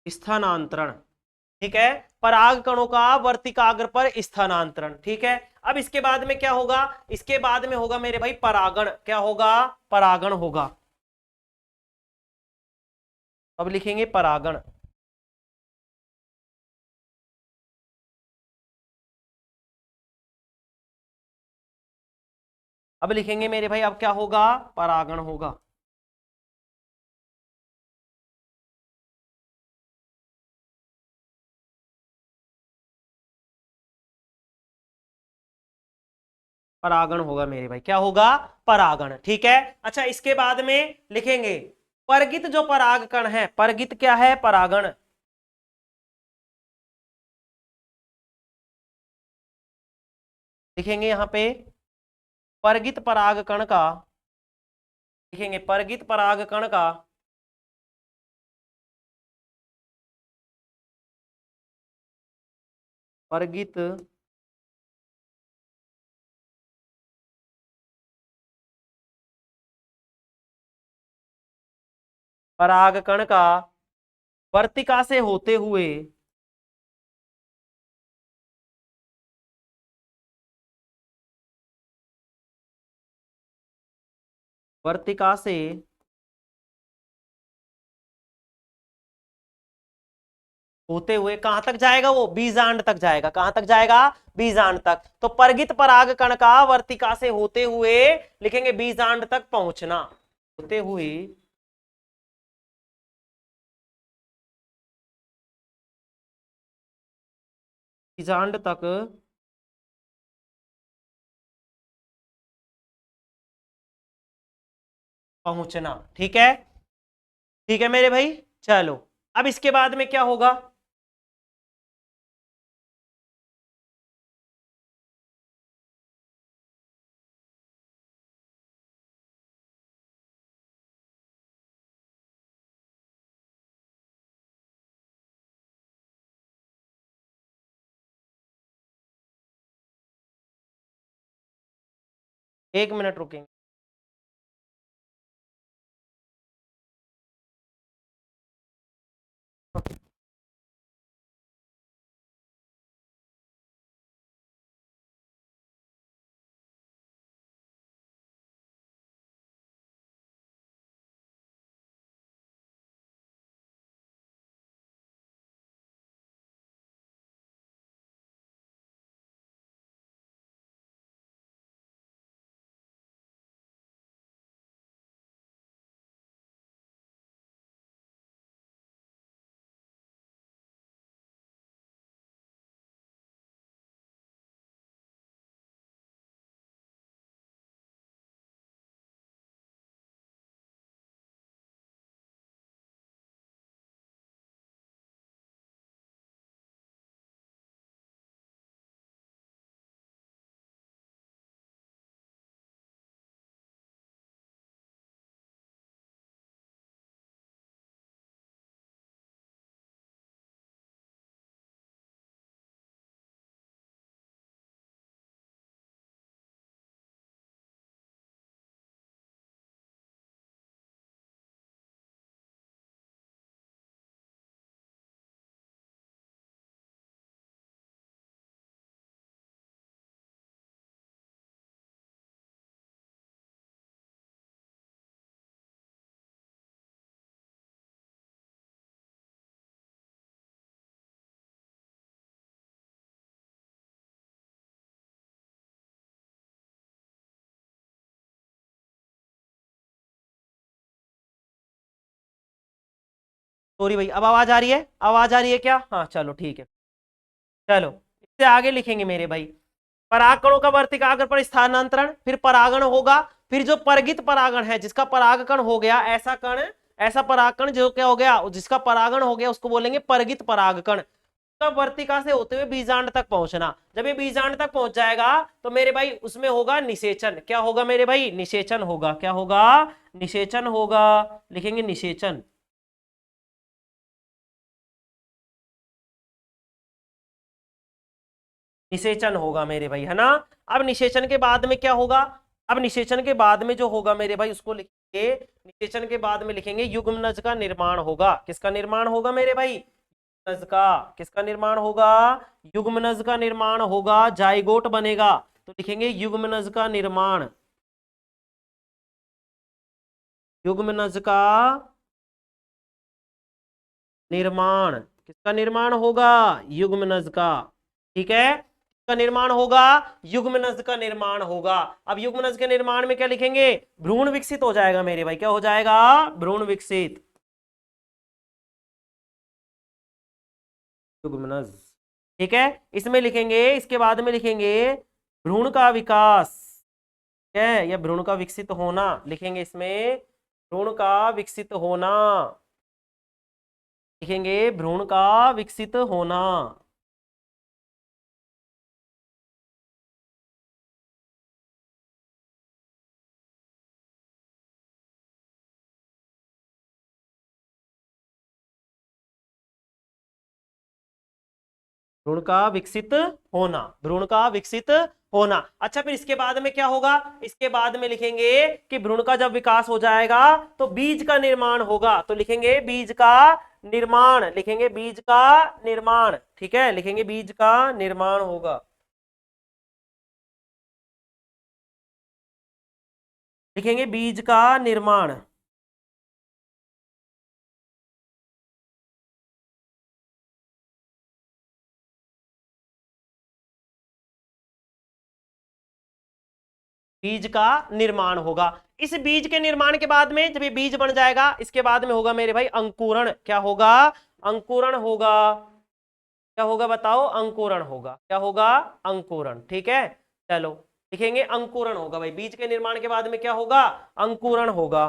स्थानांतरण। ठीक है, पराग कणों का वर्तिकाग्र पर स्थानांतरण। ठीक है, अब इसके बाद में क्या होगा? इसके बाद में होगा मेरे भाई परागण। क्या होगा? परागण होगा। अब लिखेंगे परागण। अब लिखेंगे मेरे भाई, अब क्या होगा? परागण होगा। परागण होगा मेरे भाई। क्या होगा? परागण। ठीक है, अच्छा इसके बाद में लिखेंगे परगित जो पराग कण है। परगित क्या है? परागण। लिखेंगे यहाँ पे परगित परागकण का, लिखेंगे परगित परागकण का परगित परागकण का वर्तिका से होते हुए वर्तिका से होते हुए कहां तक जाएगा, वो बीजांड तक जाएगा। कहां तक जाएगा, बीजांड तक। तो परगित परागकण का वर्तिका से होते हुए लिखेंगे बीजांड तक पहुंचना, होते हुए बीजांड तक पहुंचना। ठीक है, ठीक है मेरे भाई। चलो अब इसके बाद में क्या होगा, 1 मिनट रुकेंगे। सॉरी भाई, अब आवाज आ रही है, आवाज आ रही है क्या, हाँ चलो ठीक है। चलो इससे आगे लिखेंगे मेरे भाई, परागकणों का वर्तिकाग्र पर स्थानांतरण, फिर परागण होगा, फिर जो परगित परागण है जिसका परागकण हो गया, ऐसा कण, ऐसा परागकण जो क्या हो गया, जिसका परागण हो गया उसको बोलेंगे परगित परागकण। वर्तिका से होते हुए बीजांड तक पहुंचना, जब ये बीजांड तक पहुंच जाएगा तो मेरे भाई उसमें होगा निषेचन। क्या होगा मेरे भाई, निषेचन होगा। क्या होगा, निषेचन होगा। लिखेंगे निषेचन। निषेचन होगा मेरे भाई, है ना। अब निषेचन के बाद में क्या होगा, अब निषेचन के बाद में जो होगा मेरे भाई उसको लिखेंगे, निषेचन के बाद में लिखेंगे युग्मनज का निर्माण होगा। किसका निर्माण होगा मेरे भाई, युग्मनज का। किसका निर्माण होगा, युग्मनज का निर्माण होगा, जाइगोट बनेगा तो लिखेंगे युग्मनज का निर्माण, युग्मनज का निर्माण। किसका निर्माण होगा, युग्मनज का। ठीक है, का निर्माण होगा, युग्मनज का निर्माण होगा। अब युग्मनज के निर्माण में क्या लिखेंगे, भ्रूण विकसित हो जाएगा मेरे भाई। क्या हो जाएगा, भ्रूण विकसित, युग्मनज। ठीक है, इसमें लिखेंगे, इसके बाद में लिखेंगे भ्रूण का विकास, है या भ्रूण का विकसित होना, लिखेंगे इसमें भ्रूण का विकसित होना, लिखेंगे भ्रूण का विकसित होना। भ्रूण का विकसित होना, भ्रूण का विकसित होना। अच्छा, फिर इसके बाद में क्या होगा? इसके बाद में लिखेंगे कि भ्रूण का जब विकास हो जाएगा तो बीज का निर्माण होगा। तो लिखेंगे बीज का निर्माण, लिखेंगे बीज का निर्माण, ठीक है, लिखेंगे बीज का निर्माण होगा। लिखेंगे बीज का निर्माण। बीज का निर्माण होगा। इस बीज के निर्माण के बाद में जब ये बीज बन जाएगा, इसके बाद में होगा मेरे भाई अंकुरण। क्या होगा? अंकुरण होगा। क्या होगा बताओ? अंकुरण होगा। क्या होगा? अंकुरण, ठीक है। चलो लिखेंगे अंकुरण होगा भाई, बीज के निर्माण के बाद में क्या होगा? अंकुरण होगा।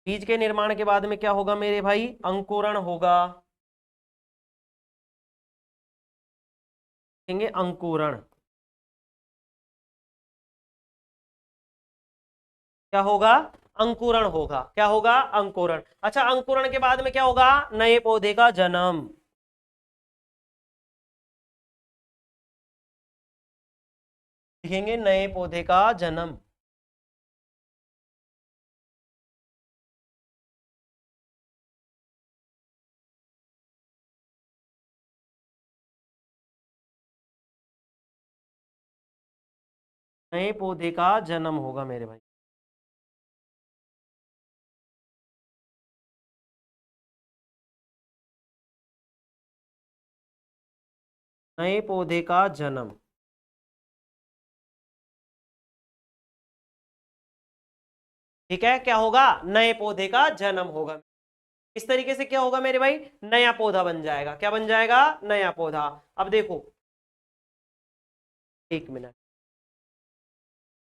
बीज के निर्माण के बाद में क्या होगा मेरे भाई? अंकुरण होगा। लिखेंगे अंकुरण। क्या होगा? अंकुरण होगा। क्या होगा? अंकुरण। अच्छा, अंकुरण के बाद में क्या होगा? नए पौधे का जन्म। लिखेंगे नए पौधे का जन्म। नए पौधे का जन्म होगा मेरे भाई। नए पौधे का जन्म। ठीक है, क्या होगा? नए पौधे का जन्म होगा। इस तरीके से क्या होगा मेरे भाई? नया पौधा बन जाएगा। क्या बन जाएगा? नया पौधा। अब देखो, एक मिनट,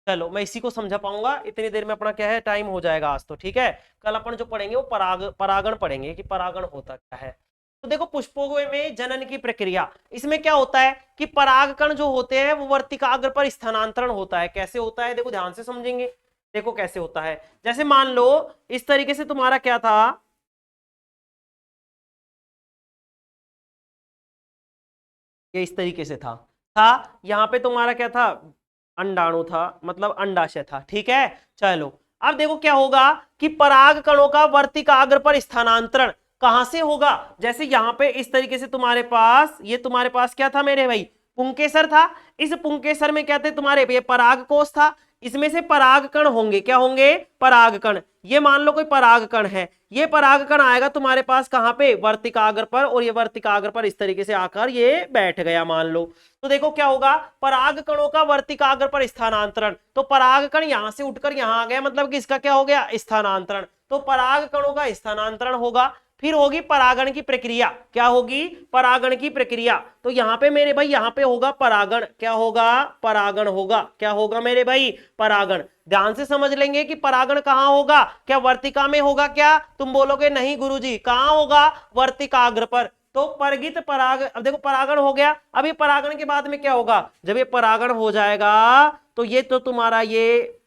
चलो मैं इसी को समझा पाऊंगा इतनी देर में, अपना क्या है टाइम हो जाएगा आज तो, ठीक है। कल अपन जो पढ़ेंगे वो परागण पढ़ेंगे कि परागण होता क्या है। तो देखो, पुष्पों में जनन की प्रक्रिया, इसमें क्या होता है कि परागकण जो होते हैं वो वर्तिकाग्र पर स्थानांतरण होता है। कैसे होता है? देखो ध्यान से समझेंगे। देखो कैसे होता है, जैसे मान लो इस तरीके से तुम्हारा क्या था, ये इस तरीके से था यहाँ पे तुम्हारा क्या था? अंडाणु था, मतलब अंडाशय था, ठीक है। चलो अब देखो क्या होगा कि पराग कणों का वर्तिकाग्र पर स्थानांतरण कहां से होगा? जैसे यहाँ पे इस तरीके से तुम्हारे पास, ये तुम्हारे पास क्या था मेरे भाई? पुंकेसर था। इस पुंकेसर में क्या थे तुम्हारे? ये पराग कोष था। इसमें से परागकण होंगे। क्या होंगे? परागकण। ये मान लो कोई परागकण है, ये परागकण आएगा तुम्हारे पास कहां पे? वर्तिकाग्र पर, और ये वर्तिकाग्र पर इस तरीके से आकर ये बैठ गया मान लो। तो देखो क्या होगा? परागकणों का वर्तिकाग्र पर स्थानांतरण। तो परागकण यहां से उठकर यहां आ गया, मतलब कि इसका क्या हो गया? स्थानांतरण। तो परागकणों का स्थानांतरण होगा। फिर होगी परागण की प्रक्रिया। क्या होगी? परागण की प्रक्रिया। तो यहां पे मेरे भाई, यहां पे होगा परागण। क्या होगा? परागण होगा। क्या होगा मेरे भाई? परागण। ध्यान से समझ लेंगे कि परागण कहां होगा? क्या वर्तिका में होगा? क्या तुम बोलोगे नहीं गुरुजी, कहां होगा? वर्तिकाग्र पर। तो परगित पराग, अब देखो परागण हो गया। अब ये परागण के बाद में क्या होगा? जब ये परागण हो जाएगा तो ये तो तुम्हारा ये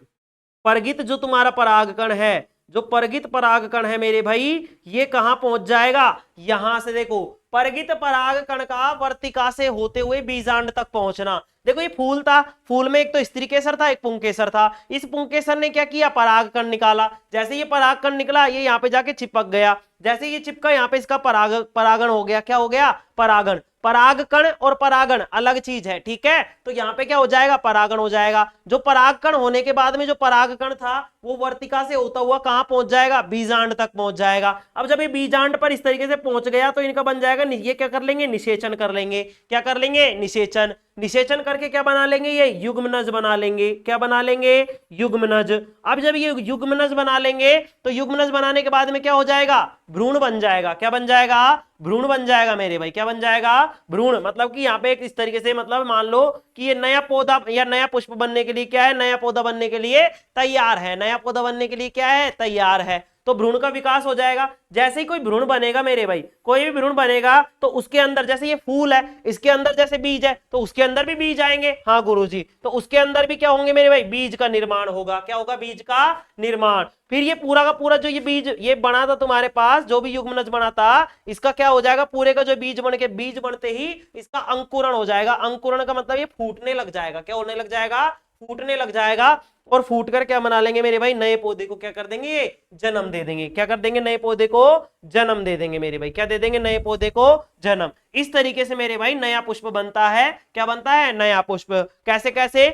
परगित जो तुम्हारा परागकण है, जो परगित परागकण है मेरे भाई, ये कहां पहुंच जाएगा? यहां से देखो, परगित परागकण का वर्तिका से होते हुए बीजांड तक पहुंचना। देखो ये फूल था, फूल में एक तो स्त्री केसर था, एक पुंकेसर था। इस पुंकेसर ने क्या किया? परागकण निकाला। जैसे ये परागकण निकला, ये यहाँ पे जाके चिपक गया। जैसे ये चिपका, यहाँ पे इसका परागण हो गया। क्या हो गया? परागण। परागकण और परागण अलग चीज है, ठीक है। तो यहाँ पे क्या हो जाएगा? परागण हो जाएगा। जो परागकण होने के बाद में जो परागकण था वो वर्तिका से होता हुआ कहां पहुंच जाएगा? बीजांड तक पहुंच जाएगा। अब जब ये बीजांड पर इस तरीके से पहुंच गया तो इनका बन जाएगा, ये क्या कर लेंगे? निषेचन कर लेंगे। क्या कर लेंगे? निषेचन। निषेचन करके क्या बना लेंगे? ये युग्मनज बना लेंगे। क्या बना लेंगे? युग्मनज। अब जब ये युग्मनज बना लेंगे तो युग्मनज बनाने के बाद में क्या हो जाएगा? भ्रूण बन जाएगा। क्या बन जाएगा? भ्रूण बन जाएगा मेरे भाई। क्या बन जाएगा? भ्रूण। मतलब कि यहाँ पे एक इस तरीके से, मतलब मान लो कि ये नया पौधा या नया पुष्प बनने के लिए क्या है? नया पौधा बनने के लिए तैयार है। नया पौधा बनने के लिए क्या है? तैयार है। तो भ्रूण का विकास हो जाएगा। जैसे ही कोई भ्रूण बनेगा मेरे भाई, कोई भी भ्रूण बनेगा तो उसके अंदर, जैसे ये फूल है, इसके अंदर जैसे बीज है तो उसके अंदर भी बीज आएंगे। हाँ गुरुजी, तो उसके अंदर भी क्या होंगे मेरे भाई, बीज का निर्माण होगा। क्या होगा, बीज का निर्माण। फिर ये पूरा का पूरा जो ये बीज ये बना था तुम्हारे पास, जो भी युग्मनज बना था, इसका क्या हो जाएगा, पूरे का जो बीज बन के, बीज बनते ही इसका अंकुरण हो जाएगा। अंकुरण का मतलब ये फूटने लग जाएगा। क्या होने लग जाएगा, फूटने लग जाएगा। और फूट कर क्या बना लेंगे मेरे भाई, नए पौधे को क्या कर देंगे, ये जन्म दे देंगे। क्या कर देंगे, नए पौधे को जन्म दे देंगे मेरे भाई। क्या दे देंगे, नए पौधे को जन्म। इस तरीके से मेरे भाई नया पुष्प बनता है। क्या बनता है, नया पुष्प। कैसे कैसे,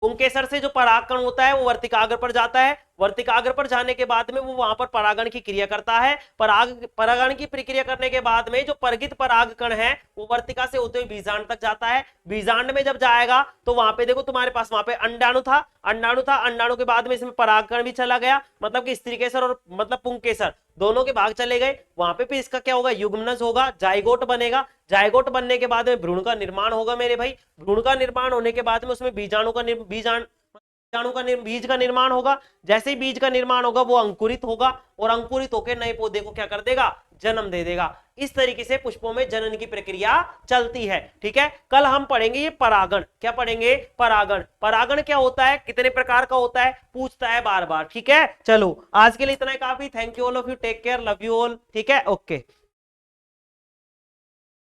पुंकेसर से जो परागकण होता है वो वर्तिकाग्र पर जाता है। वर्तिकाग्र पर जाने के बाद में वो वहां पर परागण की क्रिया करता है। परागण की प्रक्रिया करने के बाद में जो परिगित परागकण है वो वर्तिका से होते हुए बीजांड तक जाता है। बीजांड में जब जाएगा तो वहां पे देखो तुम्हारे पास वहां पे अंडाणु था, अंडाणु के बाद में इसमें परागकण भी चला गया, मतलब कि स्त्रीकेसर और मतलब पुंकेसर दोनों के भाग चले गए। वहां पे इसका क्या होगा, युग्मनज होगा, जाइगोट बनेगा। जाइगोट बनने के बाद में भ्रूण का निर्माण होगा मेरे भाई। भ्रूण का निर्माण होने के बाद में उसमें बीज का निर्माण होगा। जैसे ही बीज का निर्माण होगा वो अंकुरित होगा और अंकुरित होकर नए पौधे को क्या कर देगा, जन्म दे देगा। इस तरीके से पुष्पों में जनन की प्रक्रिया चलती है। ठीक है, कल हम पढ़ेंगे ये परागण। क्या पढ़ेंगे, परागण। परागण क्या होता है, कितने प्रकार का होता है, पूछता है बार बार। ठीक है, चलो आज के लिए इतना ही काफी। Thank you all of you, take care, love you all. ठीक है, ओके।